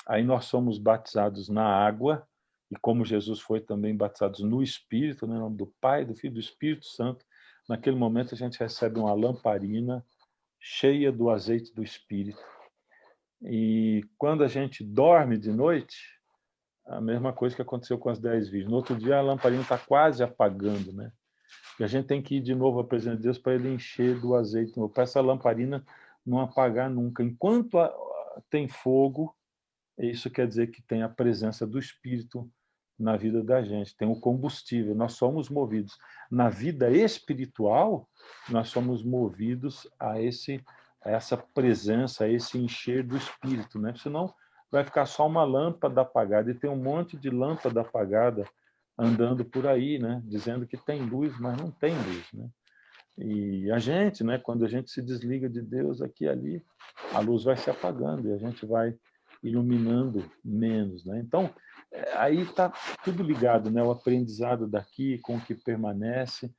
aí nós somos batizados na água, e como Jesus foi também batizados no Espírito, né, em nome do Pai, do Filho e do Espírito Santo, naquele momento a gente recebe uma lamparina cheia do azeite do Espírito. E quando a gente dorme de noite, a mesma coisa que aconteceu com as 10 virgens. No outro dia a lamparina está quase apagando, né? E a gente tem que ir de novo à presença de Deus para ele encher do azeite, para essa lamparina não apagar nunca. Enquanto tem fogo, isso quer dizer que tem a presença do Espírito na vida da gente, tem o combustível, nós somos movidos. Na vida espiritual, nós somos movidos a essa presença, a esse encher do Espírito, né? Senão vai ficar só uma lâmpada apagada, e tem um monte de lâmpada apagada andando por aí, né? Dizendo que tem luz, mas não tem luz, né? E a gente, né, quando a gente se desliga de Deus aqui e ali, a luz vai se apagando e a gente vai iluminando menos, né? Então, aí está tudo ligado, né? O aprendizado daqui com o que permanece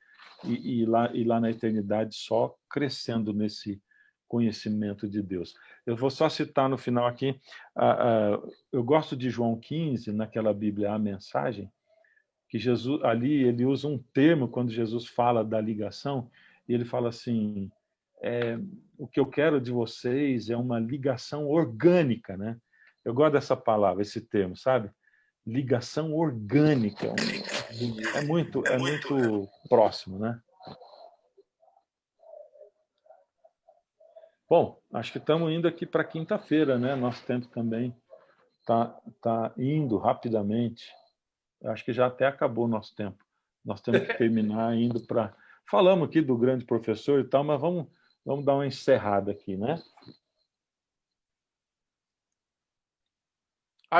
e lá na eternidade só crescendo nesse conhecimento de Deus. Eu vou só citar no final aqui, eu gosto de João 15, naquela Bíblia, a mensagem, que Jesus, ali ele usa um termo quando Jesus fala da ligação, e ele fala assim, o que eu quero de vocês é uma ligação orgânica, né? Eu gosto dessa palavra, esse termo, sabe? Ligação orgânica. É muito próximo, né? Bom, acho que estamos indo aqui para quinta-feira, né? Nosso tempo também tá indo rapidamente. Acho que já até acabou o nosso tempo. Nós temos que terminar indo para... Falamos aqui do grande professor e tal, mas vamos dar uma encerrada aqui, né?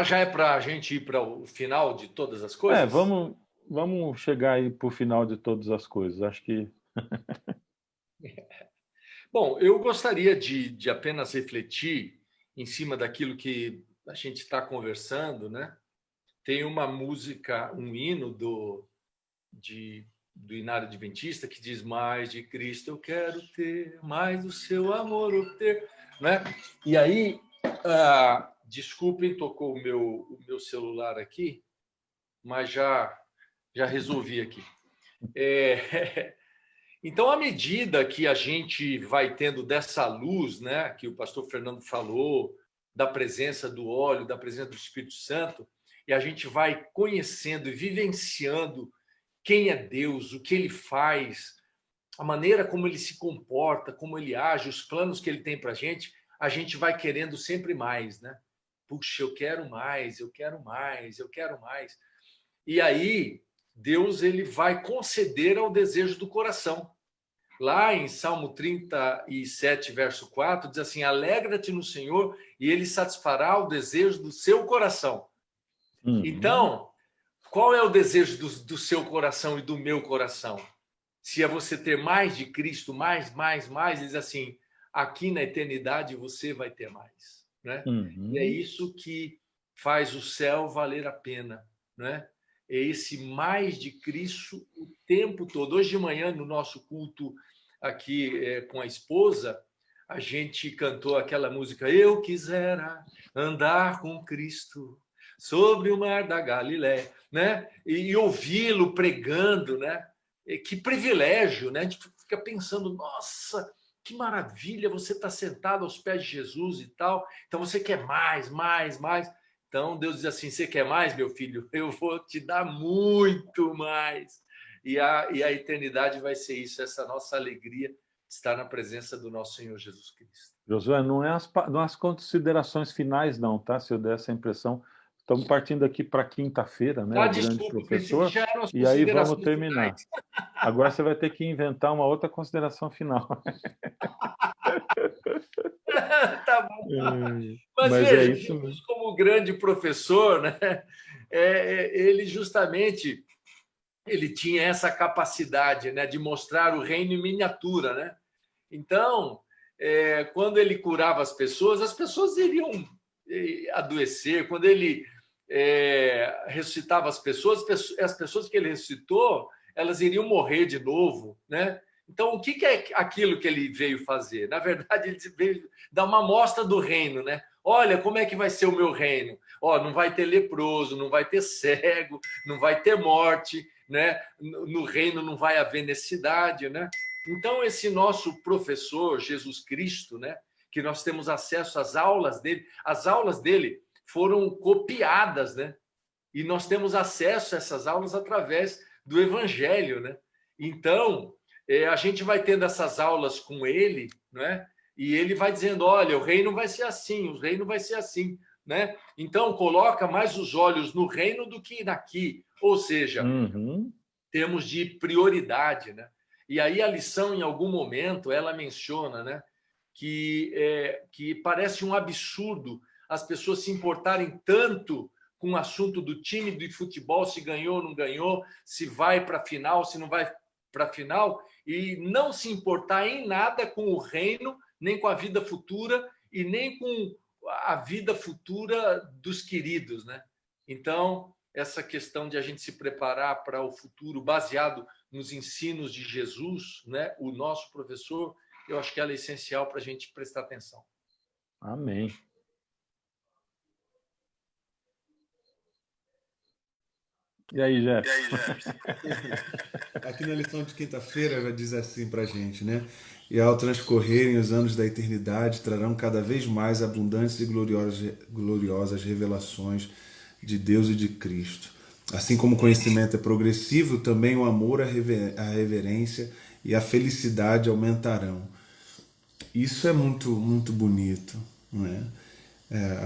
Já é para a gente ir para o final de todas as coisas? Vamos chegar aí para o final de todas as coisas. Acho que... Bom, eu gostaria de apenas refletir em cima daquilo que a gente está conversando, né? Tem uma música, um hino do Inário Adventista que diz: mais de Cristo eu quero ter, mais do seu amor obter, né? E aí, desculpem, tocou o meu celular aqui, mas já resolvi aqui. Então, à medida que a gente vai tendo dessa luz, né, que o pastor Fernando falou, da presença do óleo, da presença do Espírito Santo, e a gente vai conhecendo e vivenciando quem é Deus, o que ele faz, a maneira como ele se comporta, como ele age, os planos que ele tem para a gente vai querendo sempre mais, né? Puxa, eu quero mais, eu quero mais, eu quero mais. E aí, Deus ele vai conceder ao desejo do coração. Lá em Salmo 37, verso 4, diz assim: alegra-te no Senhor e ele satisfará o desejo do seu coração. Então, qual é o desejo do seu coração e do meu coração? Se é você ter mais de Cristo, mais, diz assim, aqui na eternidade você vai ter mais, né? E é isso que faz o céu valer a pena, né? É esse mais de Cristo o tempo todo. Hoje de manhã, no nosso culto aqui com a esposa, a gente cantou aquela música: eu quisera andar com Cristo sobre o mar da Galiléia, né? E ouvi-lo pregando, né? E que privilégio, né? A gente fica pensando, nossa, que maravilha, você está sentado aos pés de Jesus e tal, então você quer mais. Então, Deus diz assim, você quer mais, meu filho? Eu vou te dar muito mais. E a eternidade vai ser isso, essa nossa alegria de estar na presença do nosso Senhor Jesus Cristo. Josué, não é as considerações finais, não, tá? Se eu der essa impressão. Estamos partindo aqui para quinta-feira, né? O grande Desculpa, pensei que professor, já eram as e aí vamos considerações terminar. finais. Agora você vai ter que inventar uma outra consideração final. Tá bom. Mas Mas é veja, isso Jesus, mesmo. como grande professor, né, ele justamente ele tinha essa capacidade, né, de mostrar o reino em miniatura, né? Então, quando ele curava as pessoas iriam adoecer. Quando ele ressuscitava as pessoas que ele ressuscitou, elas iriam morrer de novo, né? Então, o que é aquilo que ele veio fazer? Na verdade, ele veio dar uma amostra do reino, né? Olha, como é que vai ser o meu reino? Ó, não vai ter leproso, não vai ter cego, não vai ter morte, né? No reino não vai haver necessidade, né? Então, esse nosso professor, Jesus Cristo, né? Que nós temos acesso às aulas dele, as aulas dele foram copiadas, né? E nós temos acesso a essas aulas através do Evangelho, né? Então, a gente vai tendo essas aulas com ele, né? E ele vai dizendo, olha, o reino vai ser assim, o reino vai ser assim, né? Então, coloca mais os olhos no reino do que naqui. Ou seja, temos de prioridade, né? E aí a lição, em algum momento, ela menciona, né, que parece um absurdo as pessoas se importarem tanto com o assunto do time de futebol, se ganhou ou não ganhou, se vai para a final, se não vai para a final, e não se importar em nada com o reino, nem com a vida futura e nem com a vida futura dos queridos, né? Então, essa questão de a gente se preparar para o futuro baseado nos ensinos de Jesus, né, o nosso professor, eu acho que ela é essencial para a gente prestar atenção. Amém. E aí, Jefferson? Aqui na lição de quinta-feira ela diz assim para a gente, né? E ao transcorrerem os anos da eternidade, trarão cada vez mais abundantes e gloriosas revelações de Deus e de Cristo. Assim como o conhecimento é progressivo, também o amor, a reverência e a felicidade aumentarão. Isso é muito, muito bonito, né?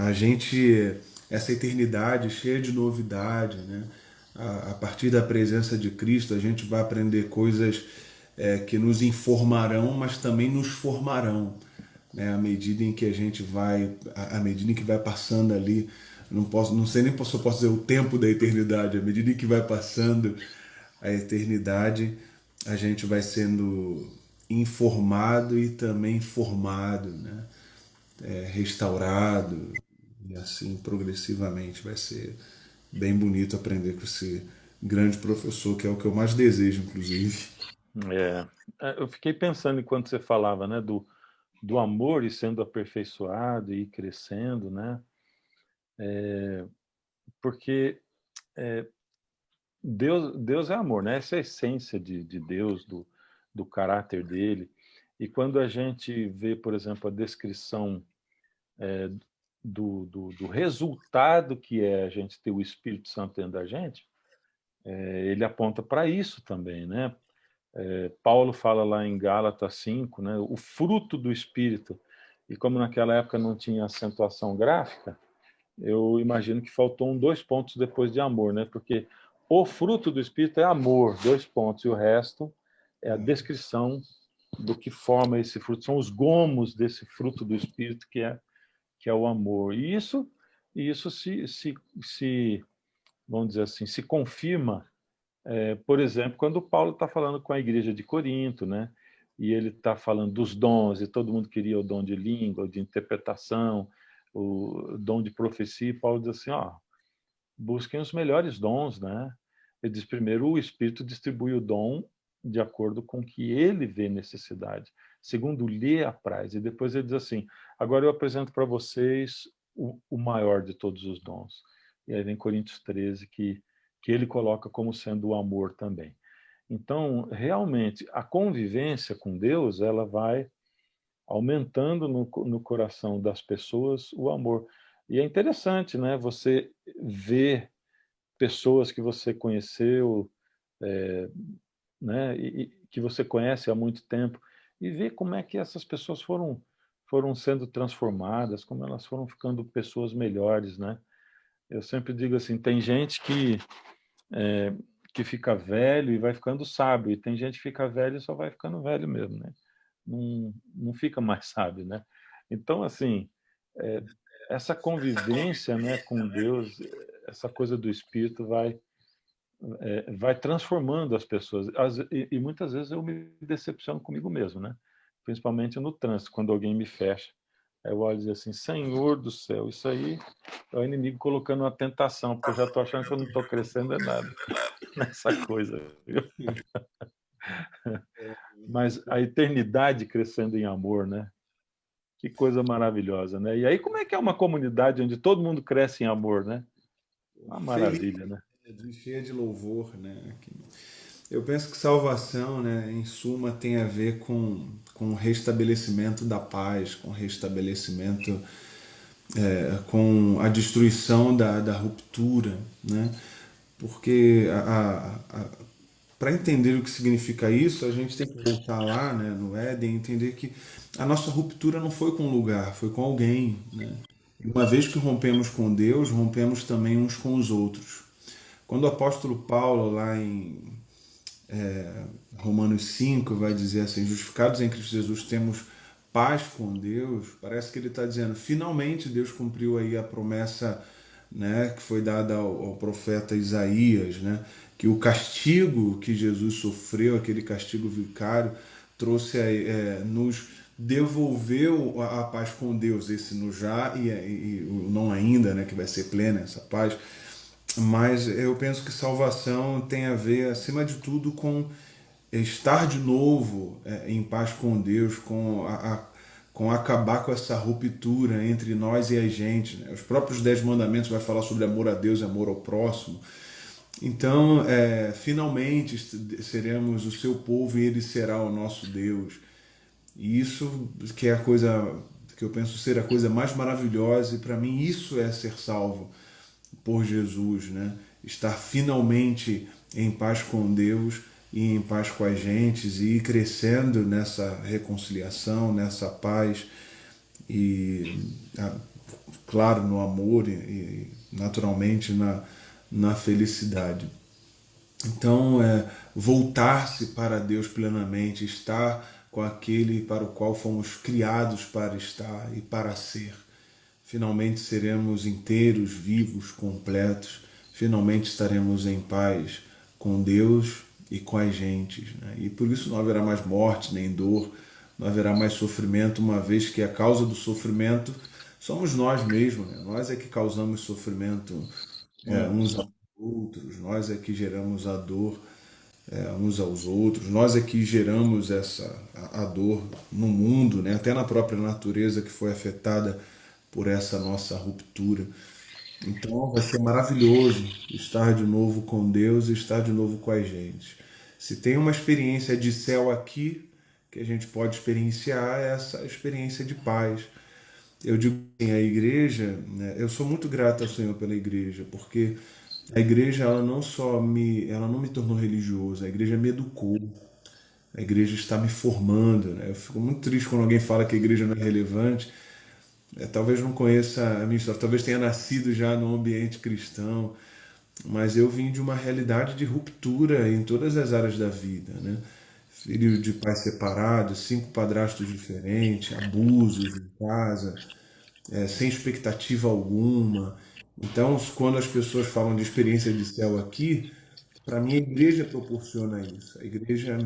A gente, essa eternidade cheia de novidade, né? A partir da presença de Cristo, a gente vai aprender coisas que nos informarão, mas também nos formarão, né? À medida em que a gente vai, à medida em que vai passando ali, não sei nem se eu posso dizer o tempo da eternidade, à medida em que vai passando a eternidade, a gente vai sendo informado e também formado, né? Restaurado, e assim progressivamente vai ser bem bonito aprender com esse grande professor, que é o que eu mais desejo, inclusive. Eu fiquei pensando enquanto você falava, né, do amor e sendo aperfeiçoado e crescendo, né? Porque Deus é amor, né? Essa é a essência de Deus, do caráter dele. E quando a gente vê, por exemplo, a descrição do resultado que é a gente ter o Espírito Santo dentro da gente, ele aponta para isso também, né? Paulo fala lá em Gálatas 5, né? O fruto do Espírito. E como naquela época não tinha acentuação gráfica, eu imagino que faltou 2 pontos depois de amor, né? Porque o fruto do Espírito é amor, 2 pontos, e o resto é a descrição do que forma esse fruto. São os gomos desse fruto do Espírito que é o amor. E isso se vamos dizer assim, se confirma, por exemplo, quando Paulo está falando com a igreja de Corinto, né? E ele está falando dos dons, e todo mundo queria o dom de língua, de interpretação, o dom de profecia, e Paulo diz assim, ó, busquem os melhores dons, né? Ele diz primeiro, o Espírito distribui o dom de acordo com que ele vê necessidade. Segundo, lhe apraz. E depois ele diz assim, agora eu apresento para vocês o maior de todos os dons. E aí vem Coríntios 13, que ele coloca como sendo o amor também. Então, realmente, a convivência com Deus, ela vai aumentando no coração das pessoas o amor. E é interessante, né, você ver pessoas que você conheceu, né, e que você conhece há muito tempo, e ver como é que essas pessoas foram sendo transformadas, como elas foram ficando pessoas melhores, né. Eu sempre digo assim, tem gente que fica velho e vai ficando sábio, e tem gente que fica velho e só vai ficando velho mesmo, né. Não fica mais sábio, né. Então, assim, eh, essa convivência, né, com Deus, essa coisa do espírito vai transformando as pessoas. E muitas vezes eu me decepciono comigo mesmo, né? Principalmente no trânsito, quando alguém me fecha. Aí eu olho e digo assim, Senhor do céu, isso aí é o inimigo colocando uma tentação, porque eu já estou achando que eu não estou crescendo é nada nessa coisa, viu? Mas a eternidade crescendo em amor, né? Que coisa maravilhosa, né? E aí como é que é uma comunidade onde todo mundo cresce em amor, né? Uma Feliz, maravilha, né? cheia de louvor, né? Eu penso que salvação, né, em suma, tem a ver com o restabelecimento da paz, com o restabelecimento, com a destruição da ruptura, né? Porque para entender o que significa isso, a gente tem que voltar lá, né, no Éden, e entender que a nossa ruptura não foi com um lugar, foi com alguém, né? E uma vez que rompemos com Deus, rompemos também uns com os outros. Quando o apóstolo Paulo, lá em Romanos 5 vai dizer assim: justificados em Cristo Jesus temos paz com Deus, parece que ele está dizendo, finalmente Deus cumpriu aí a promessa, né, que foi dada ao profeta Isaías, né, que o castigo que Jesus sofreu, aquele castigo vicário, trouxe nos devolveu a paz com Deus, esse no já e o não ainda, né, que vai ser plena essa paz. Mas eu penso que salvação tem a ver, acima de tudo, com estar de novo em paz com Deus, com acabar com essa ruptura entre nós e a gente. Né? Os próprios 10 mandamentos vai falar sobre amor a Deus e amor ao próximo. Então, finalmente seremos o seu povo e ele será o nosso Deus. E isso que é a coisa que eu penso ser a coisa mais maravilhosa, e para mim isso é ser salvo por Jesus, né? Estar finalmente em paz com Deus e em paz com as gentes e ir crescendo nessa reconciliação, nessa paz e, claro, no amor e naturalmente na felicidade. Então, voltar-se para Deus plenamente, estar com aquele para o qual fomos criados para estar e para ser. Finalmente seremos inteiros, vivos, completos. Finalmente estaremos em paz com Deus e com as gentes. Né? E por isso não haverá mais morte nem dor, não haverá mais sofrimento, uma vez que a causa do sofrimento somos nós mesmos. Né? Nós é que causamos sofrimento uns aos outros, nós é que geramos a dor uns aos outros, nós é que geramos a dor no mundo, né? Até na própria natureza que foi afetada por essa nossa ruptura. Então vai ser maravilhoso estar de novo com Deus e estar de novo com a gente. Se tem uma experiência de céu aqui que a gente pode experienciar, é essa experiência de paz. Eu digo assim, a igreja, né, eu sou muito grato ao Senhor pela igreja, porque a igreja ela não me tornou religioso, a igreja me educou, a igreja está me formando, né? Eu fico muito triste quando alguém fala que a igreja não é relevante. Talvez não conheça a minha história, talvez tenha nascido já num ambiente cristão, mas eu vim de uma realidade de ruptura em todas as áreas da vida, né? Filho de pais separados, 5 padrastos diferentes, abusos em casa, sem expectativa alguma. Então, quando as pessoas falam de experiência de céu aqui, para mim a igreja proporciona isso. A igreja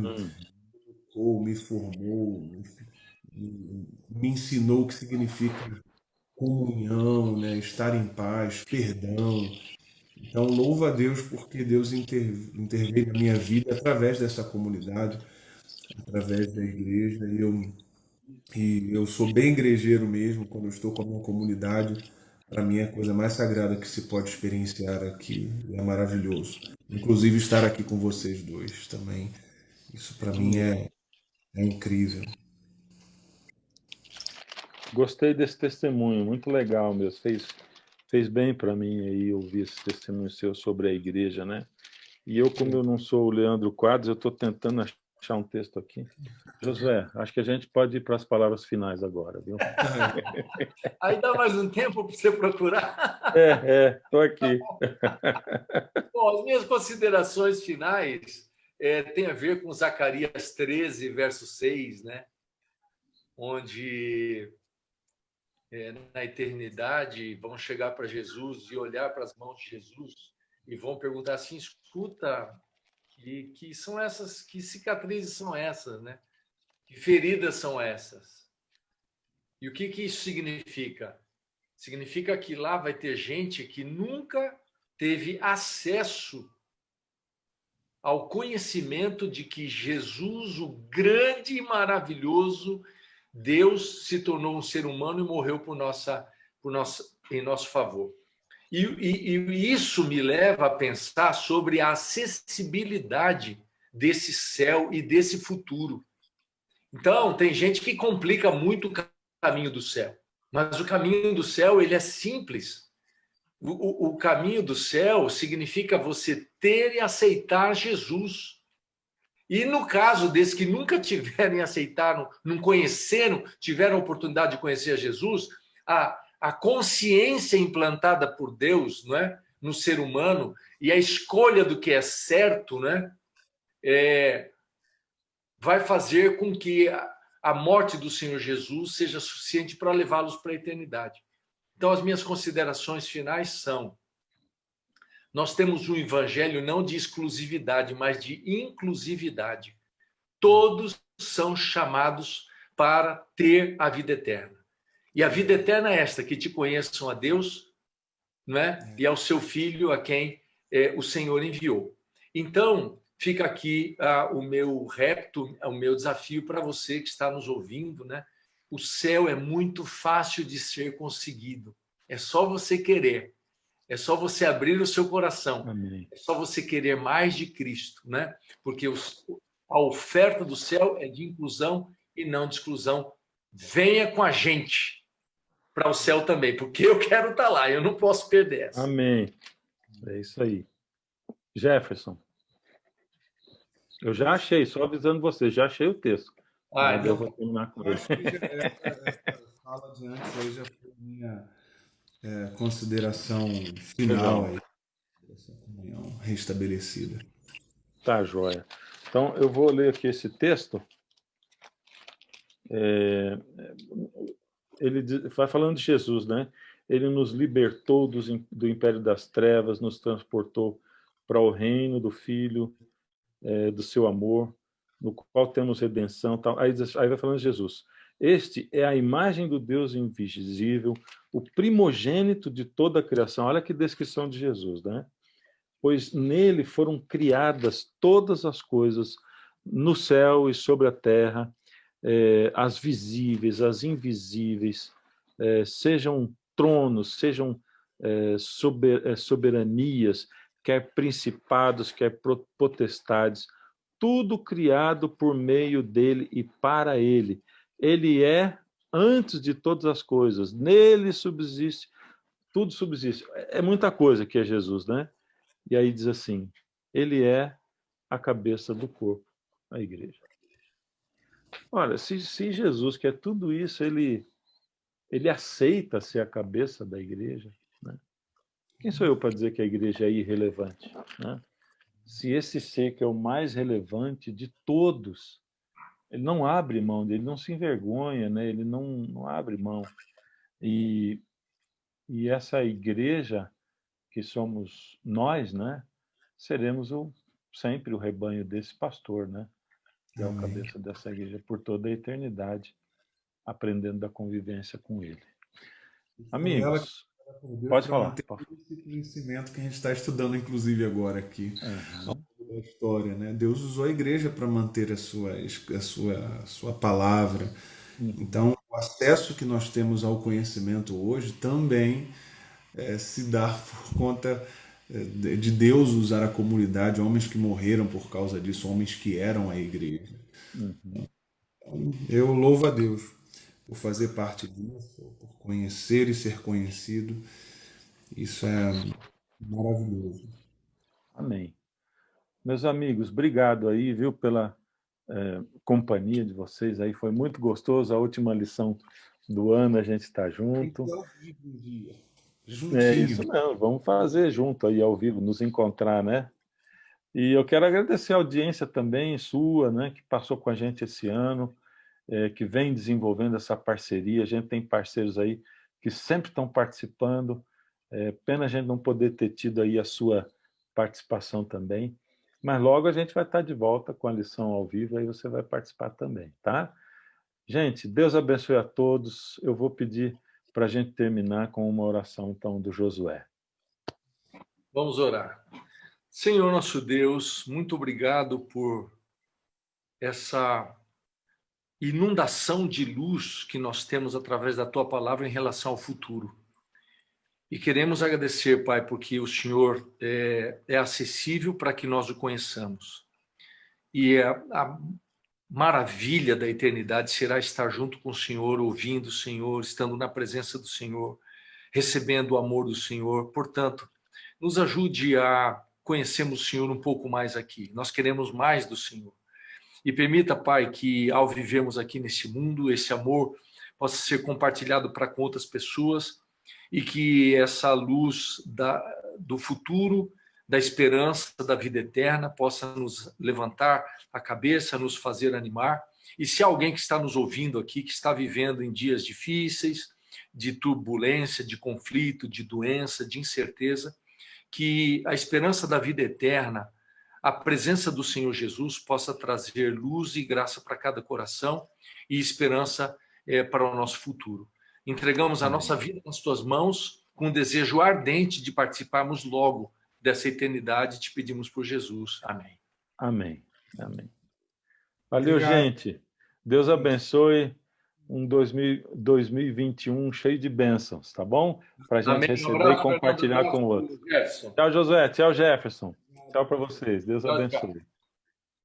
Hum. me formou, me ensinou o que significa comunhão, né? Estar em paz, perdão. Então, louvo a Deus porque Deus interveio na minha vida através dessa comunidade, através da igreja. E eu sou bem igrejeiro mesmo quando eu estou com a minha comunidade. Para mim é a coisa mais sagrada que se pode experienciar aqui. É maravilhoso. Inclusive estar aqui com vocês dois também. Isso para mim é incrível. Gostei desse testemunho, muito legal mesmo. fez bem para mim aí ouvir esse testemunho seu sobre a igreja, né? E eu, como eu não sou o Leandro Quadros, eu estou tentando achar um texto aqui. Josué, acho que a gente pode ir para as palavras finais agora, viu? Aí dá mais um tempo para você procurar. Estou aqui. Bom, as minhas considerações finais têm a ver com Zacarias 13, verso 6, né? Onde na eternidade vão chegar para Jesus e olhar para as mãos de Jesus e vão perguntar assim: escuta, que são essas, que cicatrizes são essas, né? Que feridas são essas? E o que isso significa? Significa que lá vai ter gente que nunca teve acesso ao conhecimento de que Jesus, o grande e maravilhoso Deus, se tornou um ser humano e morreu em nosso favor. E isso me leva a pensar sobre a acessibilidade desse céu e desse futuro. Então, tem gente que complica muito o caminho do céu, mas o caminho do céu ele é simples. O caminho do céu significa você ter e aceitar Jesus. E no caso desses que nunca tiverem aceitaram, não conheceram, tiveram a oportunidade de conhecer Jesus, a consciência implantada por Deus, não é, no ser humano e a escolha do que é certo, né, vai fazer com que a morte do Senhor Jesus seja suficiente para levá-los para a eternidade. Então, as minhas considerações finais são: nós temos um evangelho não de exclusividade, mas de inclusividade. Todos são chamados para ter a vida eterna. E a vida eterna é esta, que te conheçam a Deus, não é? E ao seu Filho, a quem o Senhor enviou. Então, fica aqui o meu repto, o meu desafio para você que está nos ouvindo, né? O céu é muito fácil de ser conseguido. É só você querer. É só você abrir o seu coração. Amém. É só você querer mais de Cristo, né? Porque a oferta do céu é de inclusão e não de exclusão. Venha com a gente para o céu também, porque eu quero estar lá, eu não posso perder essa. Amém. É isso aí. Jefferson, eu já achei, só avisando você, já achei o texto. Mas eu vou terminar com ele. Essa fala de antes aí já foi minha consideração final aí, dessa comunhão restabelecida. Tá, joia. Então, eu vou ler aqui esse texto. Ele vai falando de Jesus, né? Ele nos libertou do império das trevas, nos transportou para o reino do Filho, do seu amor, no qual temos redenção. Tal. Aí vai falando de Jesus. Este é a imagem do Deus invisível, o primogênito de toda a criação. Olha que descrição de Jesus, né? Pois nele foram criadas todas as coisas no céu e sobre a terra, as visíveis, as invisíveis, sejam tronos, sejam soberanias, quer principados, quer potestades, tudo criado por meio dele e para ele. Ele é antes de todas as coisas, nele subsiste, tudo subsiste. É muita coisa que é Jesus, né? E aí diz assim, ele é a cabeça do corpo, a igreja. Olha, se Jesus quer tudo isso, ele aceita ser a cabeça da igreja, né? Quem sou eu para dizer que a igreja é irrelevante, né? Se esse ser que é o mais relevante de todos, ele não abre mão dele, não se envergonha, né? Ele não abre mão. E essa igreja que somos nós, né? Seremos sempre o rebanho desse pastor, né? Que é o cabeça dessa igreja por toda a eternidade, aprendendo da convivência com ele. Amigos, pode falar. Esse conhecimento que a gente está estudando, inclusive, agora aqui, ao longo da história, né? Deus usou a igreja para manter a sua palavra. Então, o acesso que nós temos ao conhecimento hoje também se dá por conta de Deus usar a comunidade, homens que morreram por causa disso, homens que eram a igreja. Então, eu louvo a Deus por fazer parte disso, por conhecer e ser conhecido. Isso é maravilhoso. Amém. Meus amigos, obrigado aí, viu, pela companhia de vocês aí. Foi muito gostoso. A última lição do ano, a gente está Tem que junto. ser ao vivo um dia. É Juntinho. isso mesmo, vamos fazer junto aí ao vivo, nos encontrar, né? E eu quero agradecer a audiência também sua, né, que passou com a gente esse ano, que vem desenvolvendo essa parceria. A gente tem parceiros aí que sempre estão participando. Pena a gente não poder ter tido aí a sua participação também. Mas logo a gente vai estar de volta com a lição ao vivo, aí você vai participar também, tá? Gente, Deus abençoe a todos. Eu vou pedir para a gente terminar com uma oração, então, do Josué. Vamos orar. Senhor nosso Deus, muito obrigado por essa inundação de luz que nós temos através da Tua palavra em relação ao futuro. E queremos agradecer, Pai, porque o Senhor é acessível para que nós o conheçamos. E a maravilha da eternidade será estar junto com o Senhor, ouvindo o Senhor, estando na presença do Senhor, recebendo o amor do Senhor. Portanto, nos ajude a conhecermos o Senhor um pouco mais aqui. Nós queremos mais do Senhor. E permita, Pai, que ao vivermos aqui nesse mundo, esse amor possa ser compartilhado para com outras pessoas e que essa luz do futuro, da esperança, da vida eterna, possa nos levantar a cabeça, nos fazer animar. E se alguém que está nos ouvindo aqui, que está vivendo em dias difíceis, de turbulência, de conflito, de doença, de incerteza, que a esperança da vida eterna, a presença do Senhor Jesus possa trazer luz e graça para cada coração e esperança para o nosso futuro. Entregamos a nossa vida nas tuas mãos com um desejo ardente de participarmos logo dessa eternidade. Te pedimos por Jesus. Amém. Amém. Amém. Valeu, Obrigado. gente. Deus abençoe um 2021 cheio de bênçãos, tá bom? Para a gente Amém. receber e compartilhar com o outro. Jefferson. Tchau, Josué. Tchau, Jefferson. Tchau para vocês. Deus Tchau, tchau. abençoe.